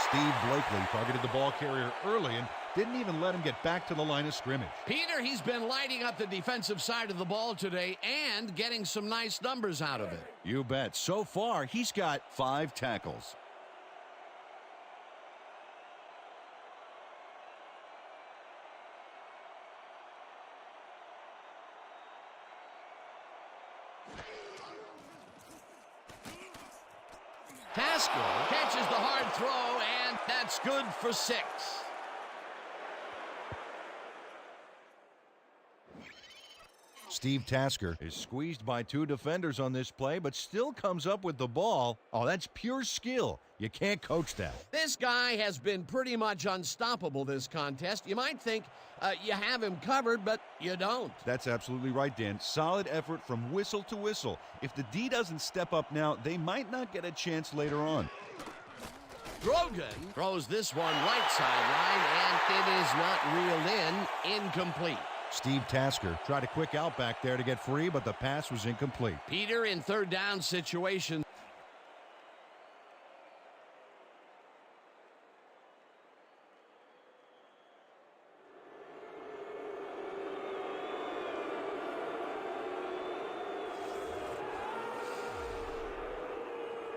Steve Blakely targeted the ball carrier early and didn't even let him get back to the line of scrimmage. Peter, he's been lighting up the defensive side of the ball today and getting some nice numbers out of it. You bet. So far, he's got 5 tackles. Tasker catches the hard throw, and that's good for 6. Steve Tasker is squeezed by 2 defenders on this play, but still comes up with the ball. Oh, that's pure skill. You can't coach that. This guy has been pretty much unstoppable this contest. You might think you have him covered, but you don't. That's absolutely right, Dan. Solid effort from whistle to whistle. If the D doesn't step up now, they might not get a chance later on. Grogan throws this one right sideline, and it is not reeled in. Incomplete. Steve Tasker tried a quick out back there to get free, but the pass was incomplete. Peter in third down situation.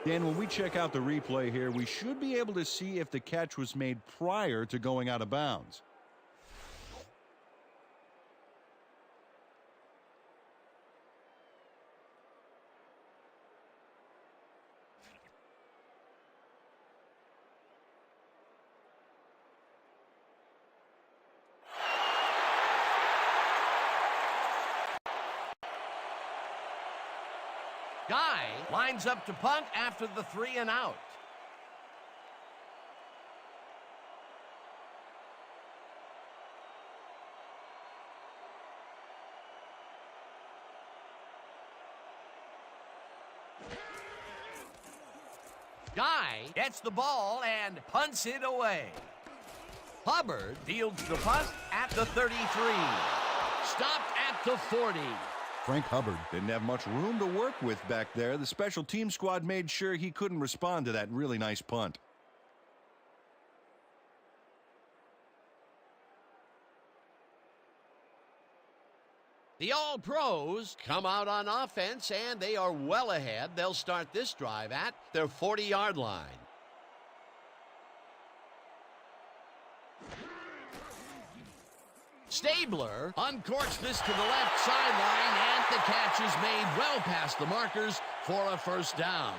Dan, when we check out the replay here, we should be able to see if the catch was made prior to going out of bounds. Guy lines up to punt after the 3 and out. Guy gets the ball and punts it away. Hubbard fields the punt at the 33. Stopped at the 40. Frank Hubbard didn't have much room to work with back there. The special team squad made sure he couldn't respond to that really nice punt. The All-Pros come out on offense, and they are well ahead. They'll start this drive at their 40-yard line. Stabler uncorks this to the left sideline, and the catch is made well past the markers for a first down.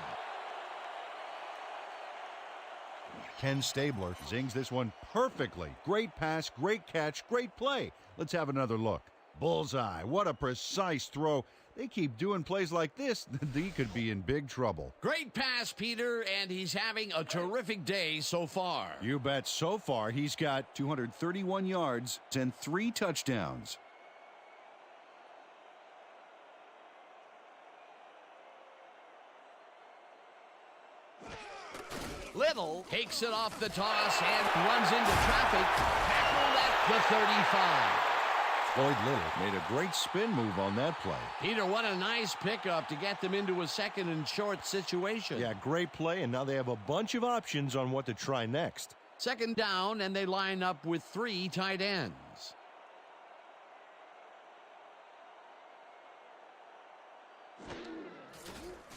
Ken Stabler zings this one perfectly. Great pass, great catch, great play. Let's have another look. Bullseye. What a precise throw. They keep doing plays like this, he could be in big trouble. Great pass, Peter, and he's having a terrific day so far. You bet. So far, he's got 231 yards and 3 touchdowns. Little takes it off the toss and runs into traffic. Tackled at the 35. Floyd Little made a great spin move on that play. Peter, what a nice pickup to get them into a second and short situation. Yeah, great play, and now they have a bunch of options on what to try next. Second down, and they line up with 3 tight ends.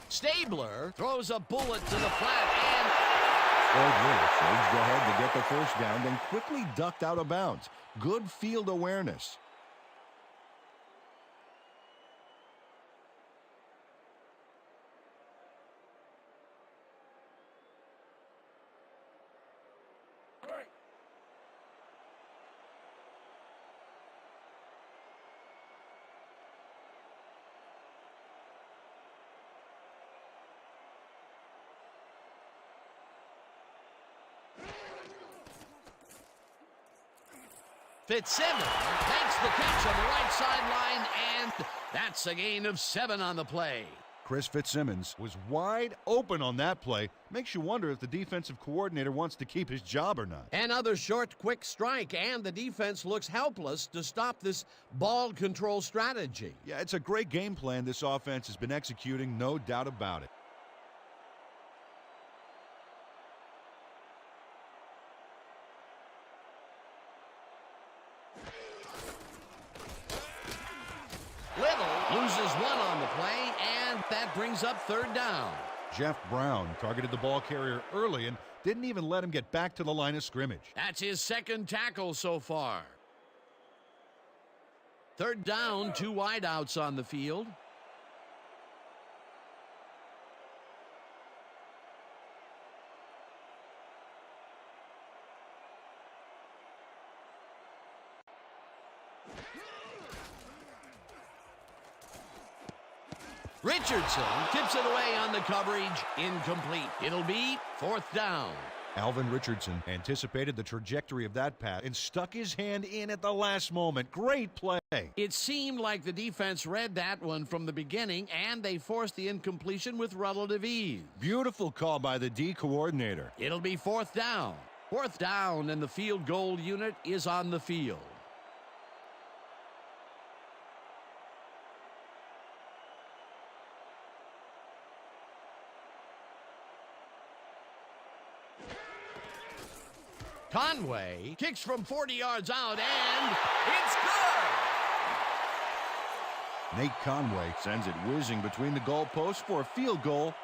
Stabler throws a bullet to the flat, and Floyd Little surged ahead to get the first down, then quickly ducked out of bounds. Good field awareness. Fitzsimmons makes the catch on the right sideline, and that's a gain of 7 on the play. Chris Fitzsimmons was wide open on that play. Makes you wonder if the defensive coordinator wants to keep his job or not. Another short, quick strike, and the defense looks helpless to stop this ball control strategy. Yeah, it's a great game plan this offense has been executing, no doubt about it. Little loses 1 on the play, and that brings up 3rd down. Jeff Brown targeted the ball carrier early and didn't even let him get back to the line of scrimmage. That's his 2nd tackle so far. 3rd down, 2 wideouts on the field. Richardson tips it away on the coverage. Incomplete. It'll be 4th down. Alvin Richardson anticipated the trajectory of that pass and stuck his hand in at the last moment. Great play. It seemed like the defense read that one from the beginning, and they forced the incompletion with relative ease. Beautiful call by the D coordinator. It'll be 4th down. 4th down, and the field goal unit is on the field. Conway kicks from 40 yards out, and it's good! Nate Conway Sends it whizzing between the goalposts for a field goal.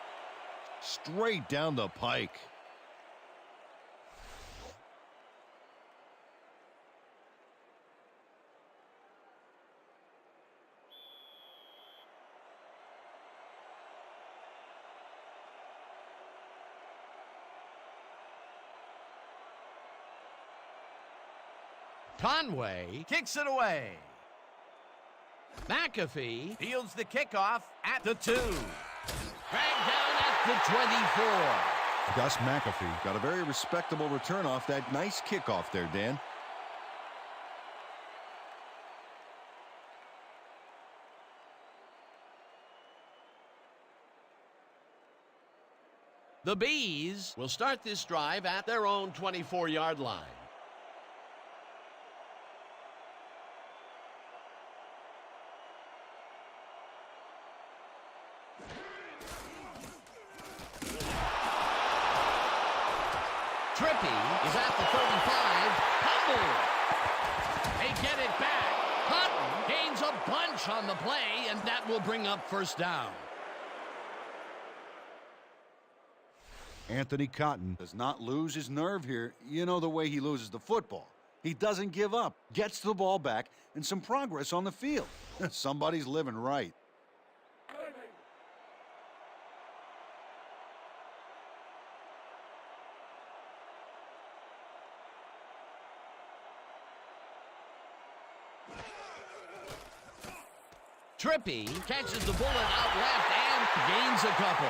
Straight down the pike. Conway kicks it away. McAfee fields the kickoff at the 2. Dragged down at the 24. Gus McAfee got a very respectable return off that nice kickoff there, Dan. The Bees will start this drive at their own 24-yard line. Trippy is at the 35. Humble. They get it back. Hutton gains a bunch on the play, and that will bring up 1st down. Anthony Cotton does not lose his nerve here. You know the way he loses the football. He doesn't give up, gets the ball back, and some progress on the field. Somebody's living right. Trippy catches the bullet out left and gains a couple.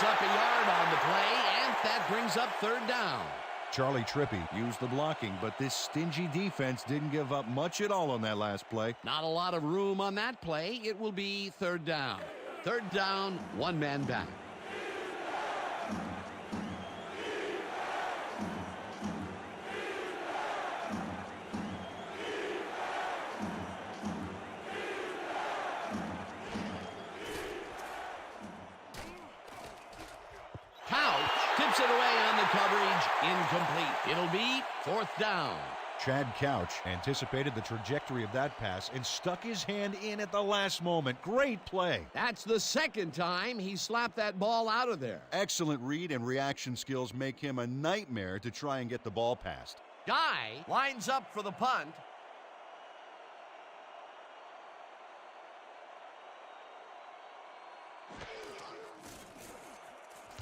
Picks up a yard on the play, and that brings up third down. Charlie Trippi used the blocking, but this stingy defense didn't give up much at all on that last play. Not a lot of room on that play. It will be third down. Third down, one man back. Tips it away on the coverage. Incomplete. It'll be fourth down. Chad Couch anticipated the trajectory of that pass and stuck his hand in at the last moment. Great play. That's the second time he slapped that ball out of there. Excellent read and reaction skills make him a nightmare to try and get the ball past. Guy lines up for the punt.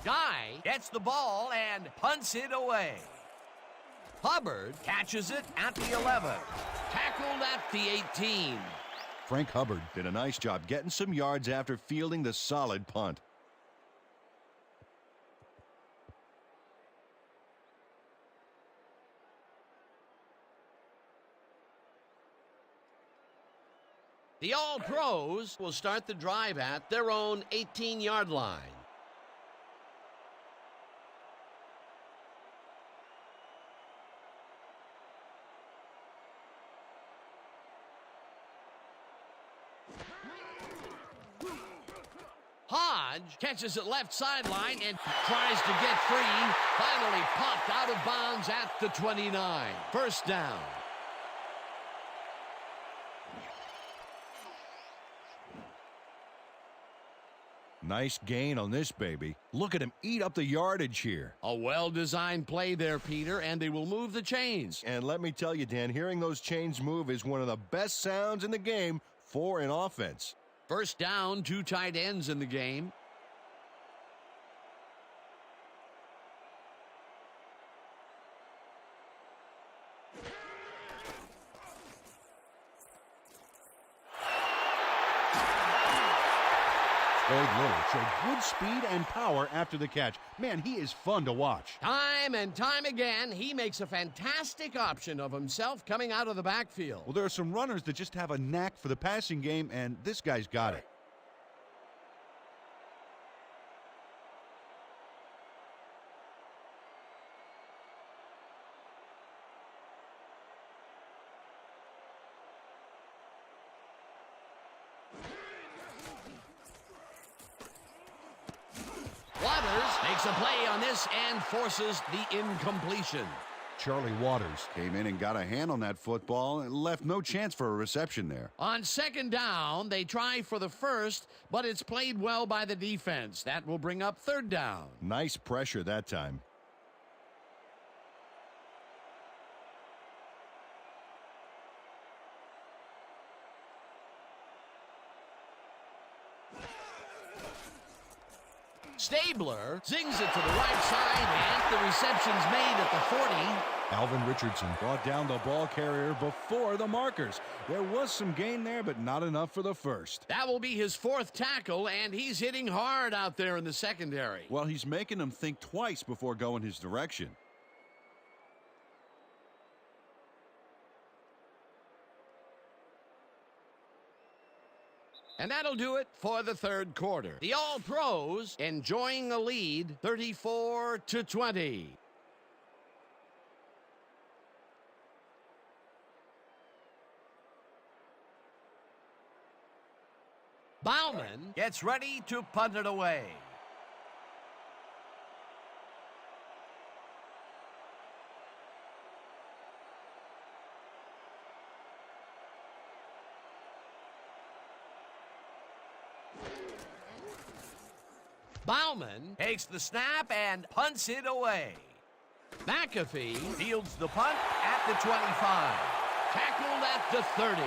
Guy gets the ball and punts it away. Hubbard catches it at the 11. Tackled at the 18. Frank Hubbard did a nice job getting some yards after fielding the solid punt. The All-Pros will start the drive at their own 18-yard line. Hodge catches it left sideline and tries to get free. Finally popped out of bounds at the 29. First down. Nice gain on this baby. Look at him eat up the yardage here. A well-designed play there, Peter, and they will move the chains. And let me tell you, Dan, hearing those chains move is one of the best sounds in the game for an offense. First down, two tight ends in the game. Boyd Little showed good speed and power after the catch. Man, he is fun to watch. Time and time again, he makes a fantastic option of himself coming out of the backfield. Well, there are some runners that just have a knack for the passing game, and this guy's got it. Makes a play on this and forces the incompletion. Charlie Waters came in and got a hand on that football and left no chance for a reception there. On second down, they try for the first, but it's played well by the defense. That will bring up third down. Nice pressure that time. Stabler zings it to the right side, and the reception's made at the 40. Alvin Richardson brought down the ball carrier before the markers. There was some gain there, but not enough for the first. That will be his fourth tackle, and he's hitting hard out there in the secondary. Well, he's making them think twice before going his direction. And that'll do it for the third quarter. The All-Pros enjoying a lead, 34-20. Bauman gets ready to punt it away. Bauman takes the snap and punts it away. McAfee fields the punt at the 25. Tackled at the 30.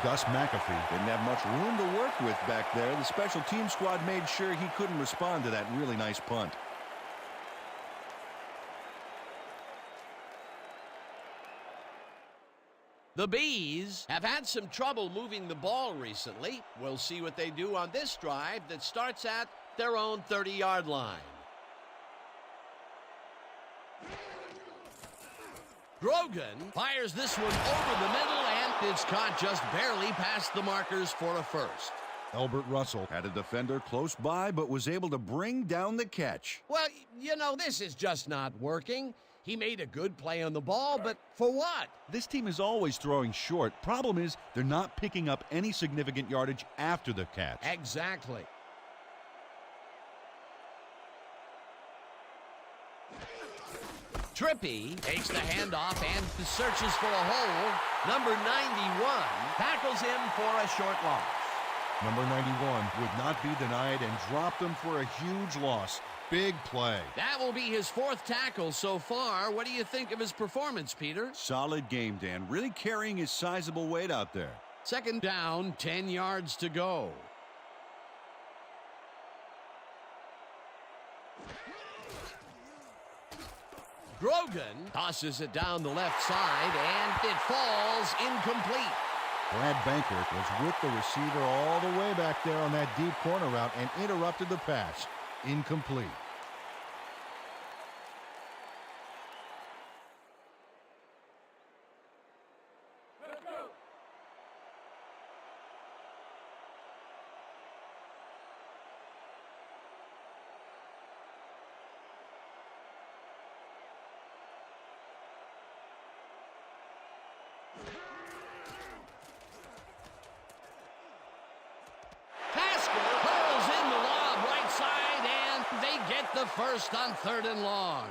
Gus McAfee Didn't have much room to work with back there. The special team squad made sure he couldn't respond to that really nice punt. The Bees have had some trouble moving the ball recently. We'll see what they do on this drive that starts at their own 30-yard line. Grogan fires this one over the middle, and it's caught just barely past the markers for a first. Albert Russell had a defender close by, but was able to bring down the catch. Well, you know, this is just not working. He made a good play on the ball, but for what? This team is always throwing short. Problem is, they're not picking up any significant yardage after the catch. Exactly. Trippy takes the handoff and searches for a hole. Number 91 tackles him for a short loss. Number 91 would not be denied and dropped him for a huge loss. Big play. That will be his fourth tackle so far. What do you think of his performance, Peter? Solid game, Dan. Really carrying his sizable weight out there. Second down, 10 yards to go. Grogan tosses it down the left side, and it falls incomplete. Brad Banker was with the receiver all the way back there on that deep corner route and interrupted the pass. Incomplete. The first on 3rd and long.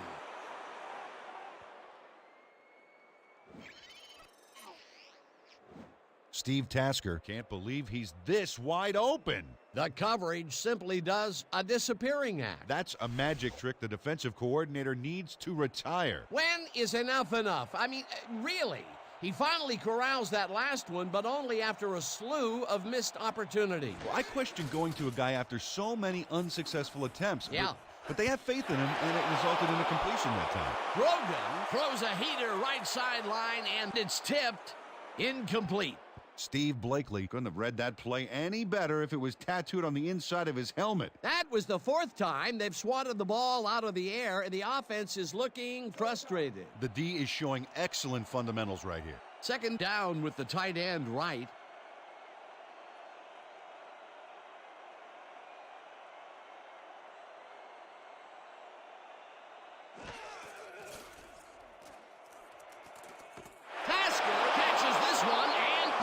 Steve Tasker can't believe he's this wide open. The coverage simply does a disappearing act. That's a magic trick the defensive coordinator needs to retire. When is enough enough? I mean, really? He finally corrals that last one, but only after a slew of missed opportunities. Well, I question going to a guy after so many unsuccessful attempts. Yeah. But they have faith in him, and it resulted in a completion that time. Grogan throws a heater right sideline, and it's tipped incomplete. Steve Blakely couldn't have read that play any better if it was tattooed on the inside of his helmet. That was the fourth time they've swatted the ball out of the air, and the offense is looking frustrated. The D is showing excellent fundamentals right here. Second down with the tight end right.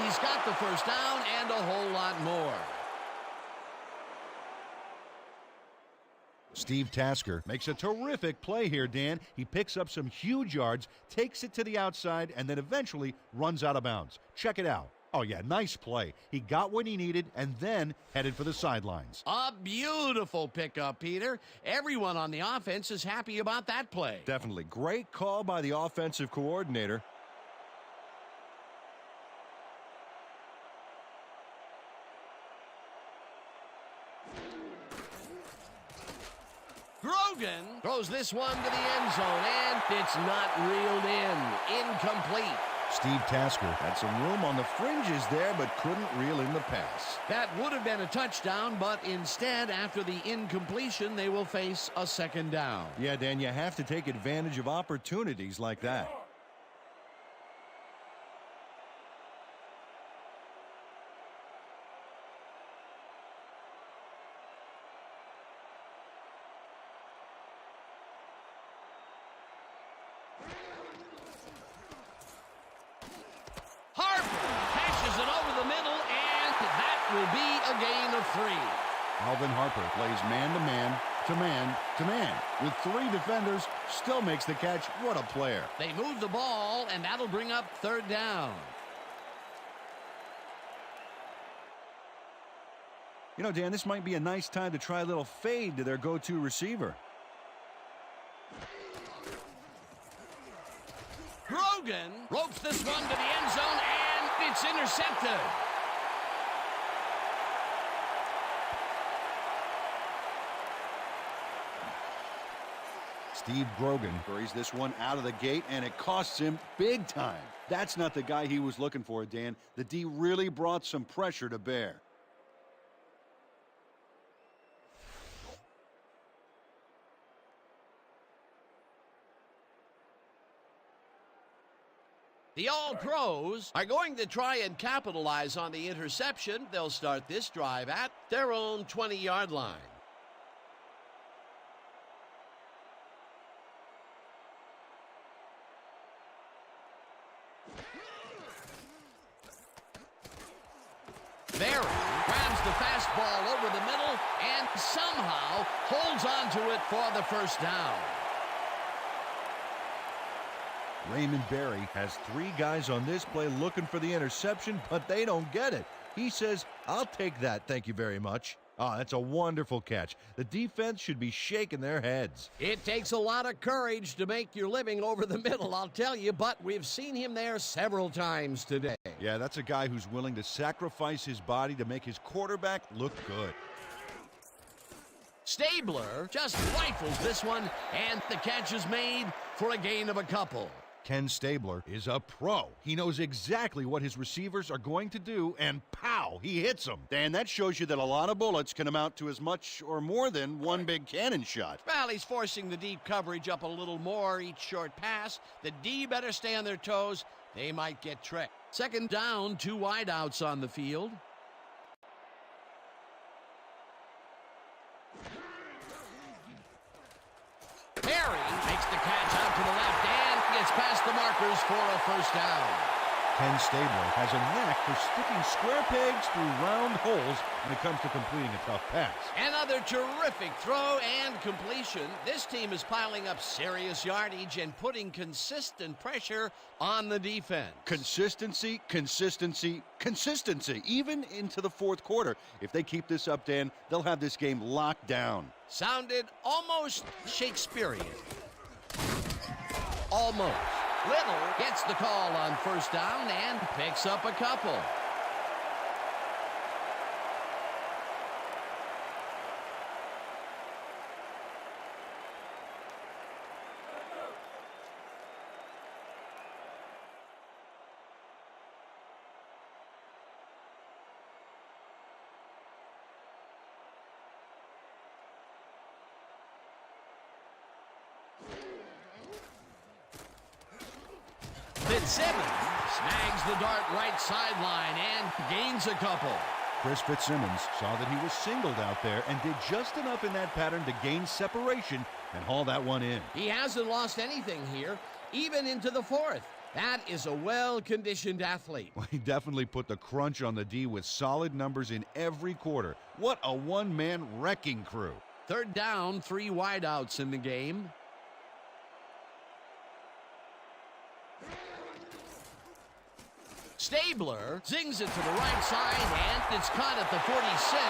He's got the first down and a whole lot more. Steve Tasker makes a terrific play here, Dan. He picks up some huge yards, takes it to the outside, and then eventually runs out of bounds. Check it out. Oh, yeah, nice play. He got what he needed and then headed for the sidelines. A beautiful pickup, Peter. Everyone on the offense is happy about that play. Definitely. Great call by the offensive coordinator. Grogan throws this one to the end zone, and it's not reeled in. Incomplete. Steve Tasker had some room on the fringes there, but couldn't reel in the pass. That would have been a touchdown, but instead, after the incompletion, they will face a second down. Yeah, Dan, you have to take advantage of opportunities like that. Will be a gain of 3. Alvin Harper plays man-to-man, to man, to man. With 3 defenders, still makes the catch. What a player. They move the ball, and that'll bring up 3rd down. You know, Dan, this might be a nice time to try a little fade to their go-to receiver. Grogan ropes this one to the end zone, and it's intercepted. Steve Grogan buries this one out of the gate, and it costs him big time. That's not the guy he was looking for, Dan. The D really brought some pressure to bear. The All-Pros are going to try and capitalize on the interception. They'll start this drive at their own 20-yard line. Barry grabs the fastball over the middle and somehow holds on to it for the first down. Raymond Barry has 3 guys on this play looking for the interception, but they don't get it. He says, "I'll take that, thank you very much." Oh, that's a wonderful catch. The defense should be shaking their heads. It takes a lot of courage to make your living over the middle, I'll tell you, but we've seen him there several times today. Yeah, that's a guy who's willing to sacrifice his body to make his quarterback look good. Stabler just rifles this one, and the catch is made for a gain of a couple. Ken Stabler is a pro. He knows exactly what his receivers are going to do, and pow, he hits them. And that shows you that a lot of bullets can amount to as much or more than one big cannon shot. Well, he's forcing the deep coverage up a little more each short pass. The D better stay on their toes. They might get tricked. Second down, 2 wideouts on the field. Perry makes the catch out to the left and gets past the markers for a first down. Ken Stabler has a knack for sticking square pegs through round holes when it comes to completing a tough pass. Another terrific throw and completion. This team is piling up serious yardage and putting consistent pressure on the defense. Consistency, consistency, consistency, even into the fourth quarter. If they keep this up, Dan, they'll have this game locked down. Sounded almost Shakespearean. Almost. Little gets the call on first down and picks up a couple. Fitzsimmons snags the dart right sideline and gains a couple. Chris Fitzsimmons saw that he was singled out there and did just enough in that pattern to gain separation and haul that one in. He hasn't lost anything here, even into the fourth. That is a well-conditioned athlete. Well, he definitely put the crunch on the D with solid numbers in every quarter. What a one-man wrecking crew. Third down, 3 wideouts in the game. Stabler zings it to the right side, and it's caught at the 46,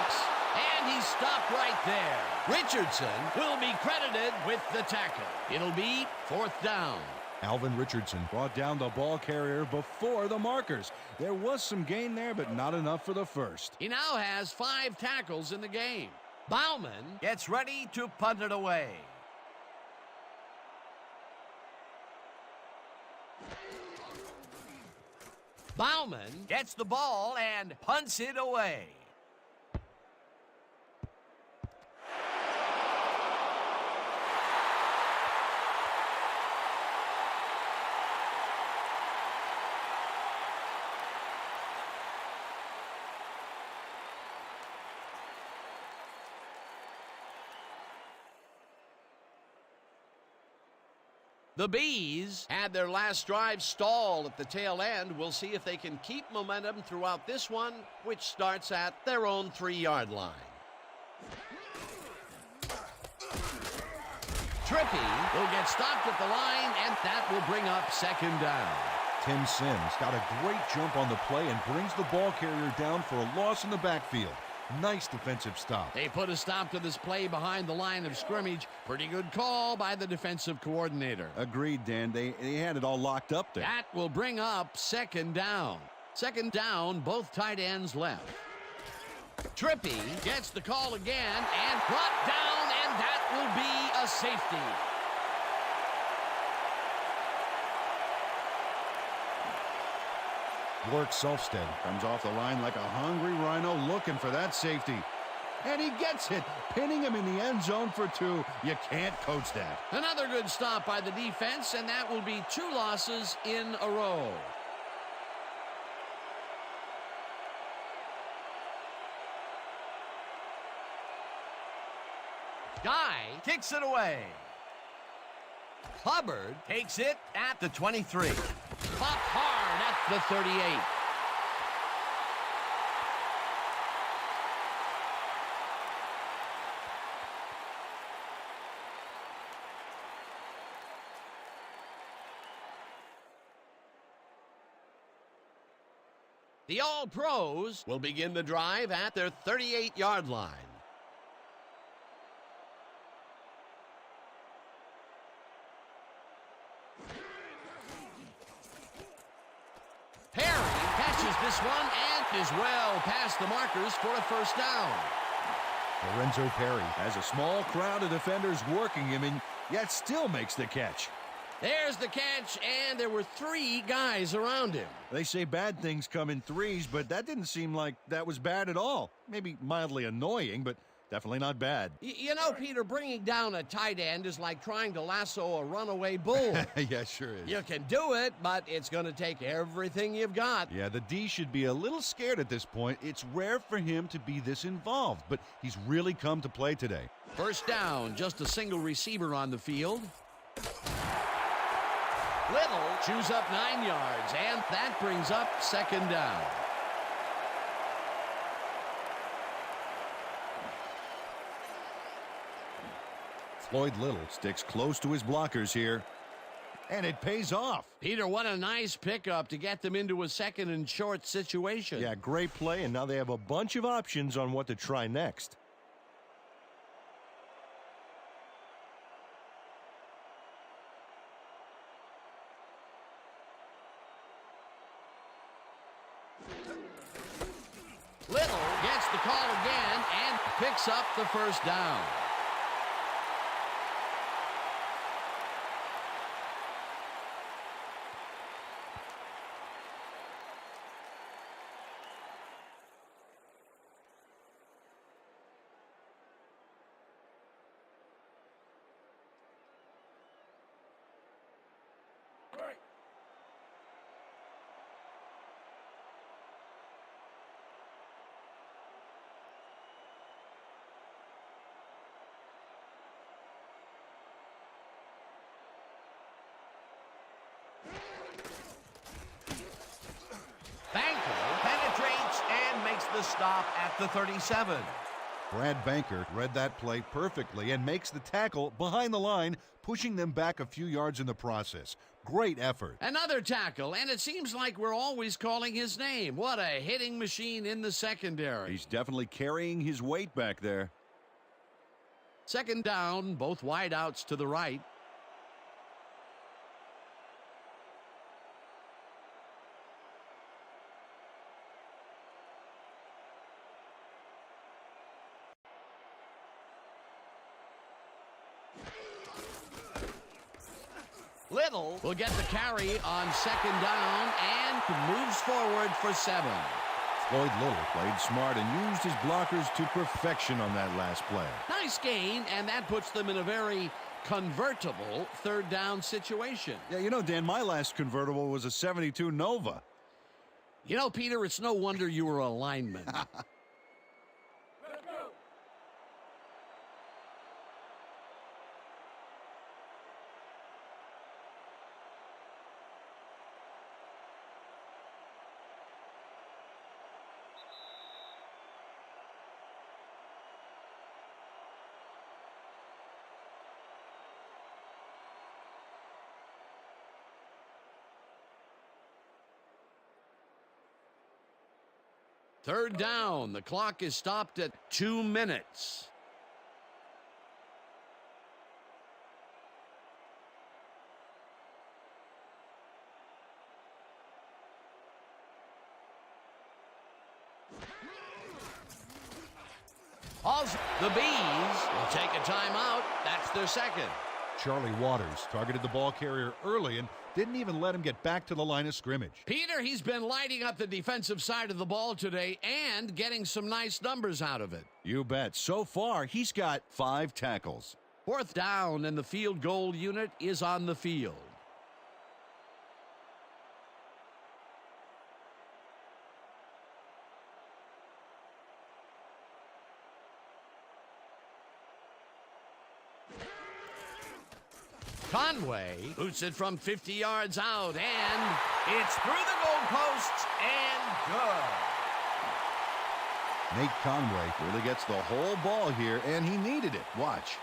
and he's stopped right there. Richardson will be credited with the tackle. It'll be 4th down. Alvin Richardson brought down the ball carrier before the markers. There was some gain there, but not enough for the first. He now has 5 tackles in the game. Bauman gets ready to punt it away. Bauman gets the ball and punts it away. The Bees had their last drive stall at the tail end. We'll see if they can keep momentum throughout this one, which starts at their own 3-yard line. Trippy will get stopped at the line, and that will bring up 2nd down. Tim Sims got a great jump on the play and brings the ball carrier down for a loss in the backfield. Nice defensive stop. They put a stop to this play behind the line of scrimmage. Pretty good call by the defensive coordinator. Agreed, Dan. They had it all locked up there. That will bring up 2nd down. 2nd down, both tight ends left. Trippy gets the call again and brought down, and that will be a safety. Work Selfstead comes off the line like a hungry rhino looking for that safety. And he gets it, pinning him in the end zone for 2. You can't coach that. Another good stop by the defense, and that will be 2 losses in a row. Guy kicks it away. Hubbard takes it at the 23. Popped hard at the 38. The All-Pros will begin the drive at their 38-yard line. Perry catches this one and is well past the markers for a first down. Lorenzo Perry has a small crowd of defenders working him and yet still makes the catch. There's the catch, and there were 3 guys around him. They say bad things come in threes, but that didn't seem like that was bad at all. Maybe mildly annoying, but definitely not bad. You know, Peter, bringing down a tight end is like trying to lasso a runaway bull. Yeah, sure is. You can do it, but it's going to take everything you've got. Yeah, the D should be a little scared at this point. It's rare for him to be this involved, but he's really come to play today. First down, just a single receiver on the field. Little chews up 9 yards, and that brings up second down. Floyd Little sticks close to his blockers here, and it pays off. Peter, what a nice pickup to get them into a second and short situation. Yeah, great play, and now they have a bunch of options on what to try next. Little gets the call again and picks up the first down. Banker penetrates and makes the stop at the 37. Brad Banker read that play perfectly and makes the tackle behind the line, pushing them back a few yards in the process. Great effort. Another tackle, and it seems like we're always calling his name. What a hitting machine in the secondary. He's definitely carrying his weight back there. Second down, both wideouts to the right. Little will get the carry on second down and moves forward for 7. Floyd Little played smart and used his blockers to perfection on that last play. Nice gain, and that puts them in a very convertible third down situation. Yeah, you know, Dan, my last convertible was a 72 Nova. You know, Peter, it's no wonder you were a lineman. Third down. The clock is stopped at 2 minutes. Also, the Bees will take a timeout. That's their second. Charlie Waters targeted the ball carrier early and didn't even let him get back to the line of scrimmage. Peter, he's been lighting up the defensive side of the ball today and getting some nice numbers out of it. You bet. So far, he's got 5 tackles. Fourth down, and the field goal unit is on the field. Conway boots it from 50 yards out, and it's through the goalposts and good. Nate Conway really gets the whole ball here, and he needed it. Watch.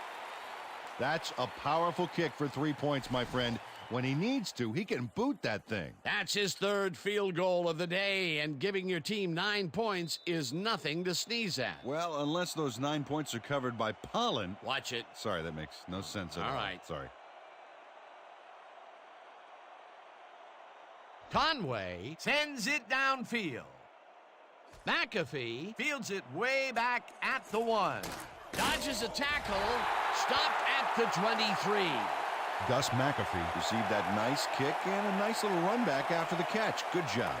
That's a powerful kick for 3 points, my friend. When he needs to, he can boot that thing. That's his third field goal of the day, and giving your team 9 points is nothing to sneeze at. Well, unless those 9 points are covered by pollen. Watch it. Sorry, that makes no sense at all. All right. Sorry. Conway sends it downfield. McAfee fields it way back at the 1. Dodges a tackle. Stopped at the 23. Gus McAfee Received that nice kick and a nice little run back after the catch. Good job.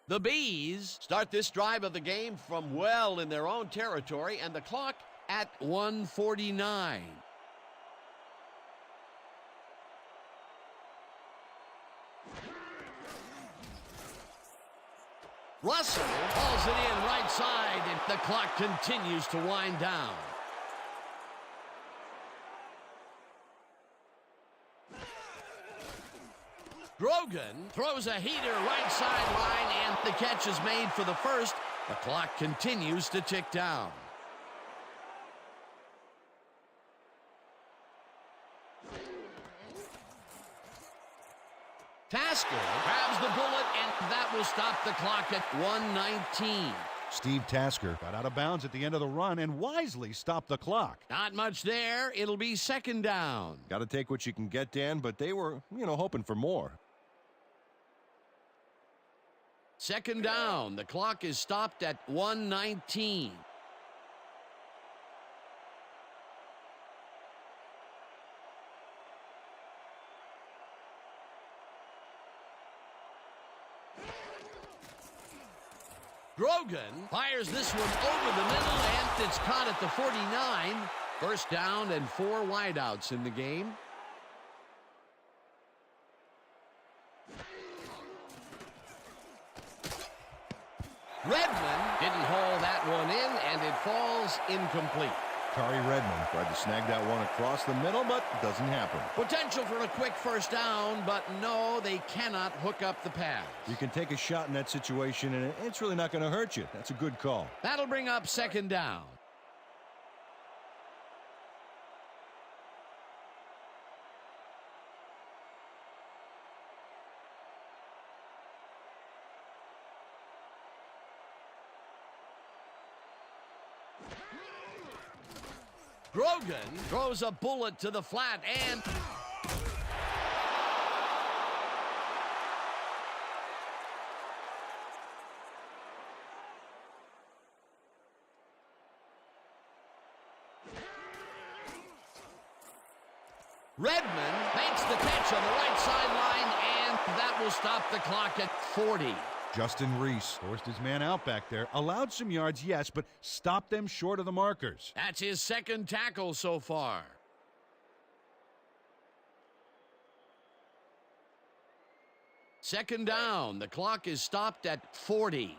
The Bees start this drive of the game from well in their own territory, and the clock at 1:49. Russell hauls it in right side, and the clock continues to wind down. Grogan throws a heater right sideline, and the catch is made for the first. The clock continues to tick down. Tasker grabs the bullet, and that will stop the clock at 1:19. Steve Tasker got out of bounds at the end of the run and wisely stopped the clock. Not much there. It'll be second down. Got to take what you can get, Dan, but they were, hoping for more. Second down. The clock is stopped at 1:19. Grogan fires this one over the middle, and it's caught at the 49. First down and 4 wideouts in the game. Redmond didn't haul that one in, and it falls incomplete. Kari Redmond Tried to snag that one across the middle, but it doesn't happen. Potential for a quick first down, but no, they cannot hook up the pass. You can take a shot in that situation, and it's really not going to hurt you. That's a good call. That'll bring up second down. Grogan throws a bullet to the flat, and Redmond makes the catch on the right sideline, and that will stop the clock at 40. Justin Reese forced his man out back there, allowed some yards, yes, but stopped them short of the markers. That's his second tackle so far. Second down. The clock is stopped at 40.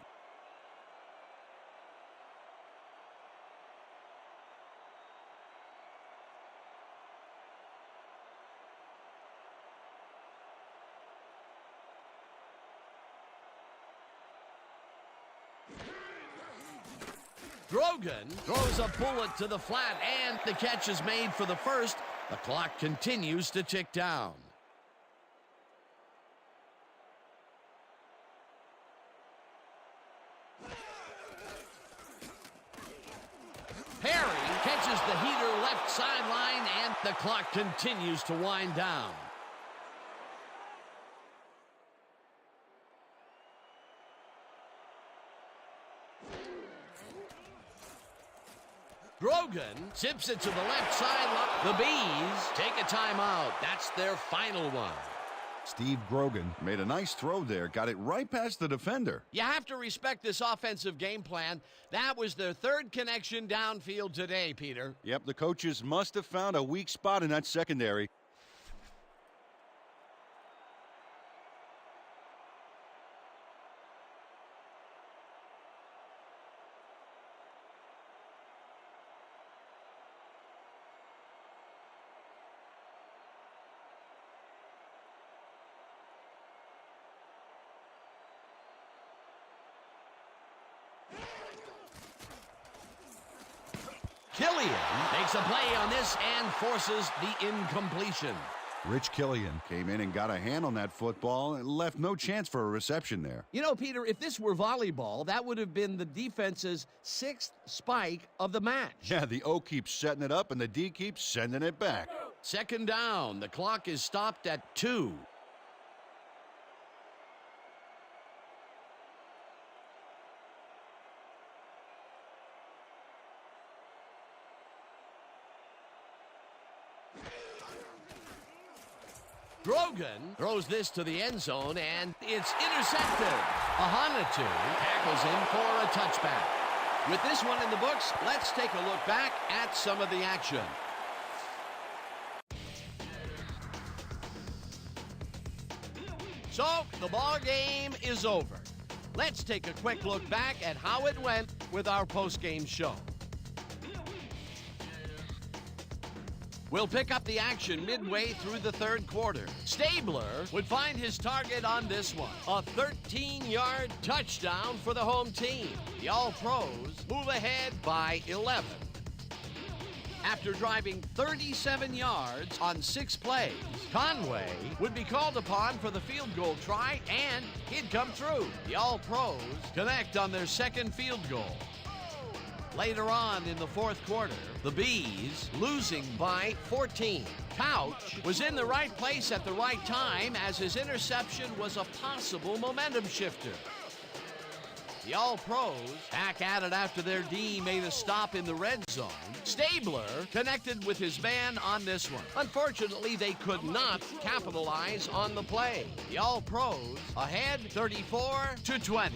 Grogan throws a bullet to the flat, and the catch is made for the first. The clock continues to tick down. Perry catches the heater left sideline, and the clock continues to wind down. Grogan zips it to the left sideline. The Bees take a timeout. That's their final one. Steve Grogan Made a nice throw there. Got it right past the defender. You have to respect this offensive game plan. That was their third connection downfield today, Peter. Yep, the coaches must have found a weak spot in that secondary. Killian makes a play on this and forces the incompletion. Rich Killian came in and got a hand on that football and left no chance for a reception there. You know, Peter, if this were volleyball, that would have been the defense's 6th spike of the match. Yeah, the O keeps setting it up and the D keeps sending it back. Second down. The clock is stopped at 2. Grogan throws this to the end zone, and it's intercepted. Ahanatu tackles him for a touchback. With this one in the books, let's take a look back at some of the action. So, the ball game is over. Let's take a quick look back at how it went with our post-game show. We'll pick up the action midway through the third quarter. Stabler would find his target on this one. A 13-yard touchdown for the home team. The All-Pros move ahead by 11. After driving 37 yards on 6 plays, Conway would be called upon for the field goal try, and he'd come through. The All-Pros connect on their second field goal. Later on in the fourth quarter, the Bees losing by 14. Couch was in the right place at the right time as his interception was a possible momentum shifter. The All-Pros back at it after their D made a stop in the red zone. Stabler connected with his man on this one. Unfortunately, they could not capitalize on the play. The All-Pros ahead 34-20.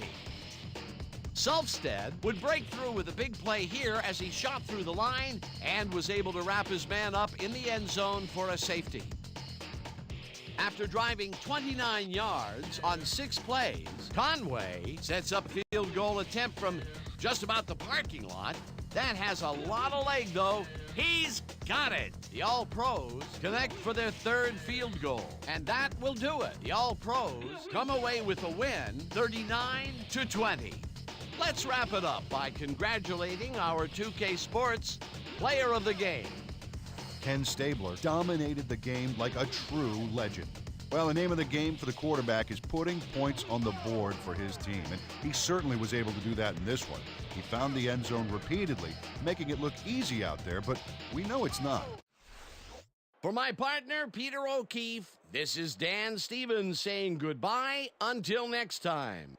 Selfstead would break through with a big play here as he shot through the line and was able to wrap his man up in the end zone for a safety. After driving 29 yards on 6 plays, Conway sets up a field goal attempt from just about the parking lot. That has a lot of leg, though. He's got it. The All-Pros connect for their third field goal, and that will do it. The All-Pros come away with a win, 39-20. Let's wrap it up by congratulating our 2K Sports Player of the Game. Ken Stabler dominated the game like a true legend. Well, the name of the game for the quarterback is putting points on the board for his team, and he certainly was able to do that in this one. He found the end zone repeatedly, making it look easy out there, but we know it's not. For my partner, Peter O'Keefe, this is Dan Stevens saying goodbye until next time.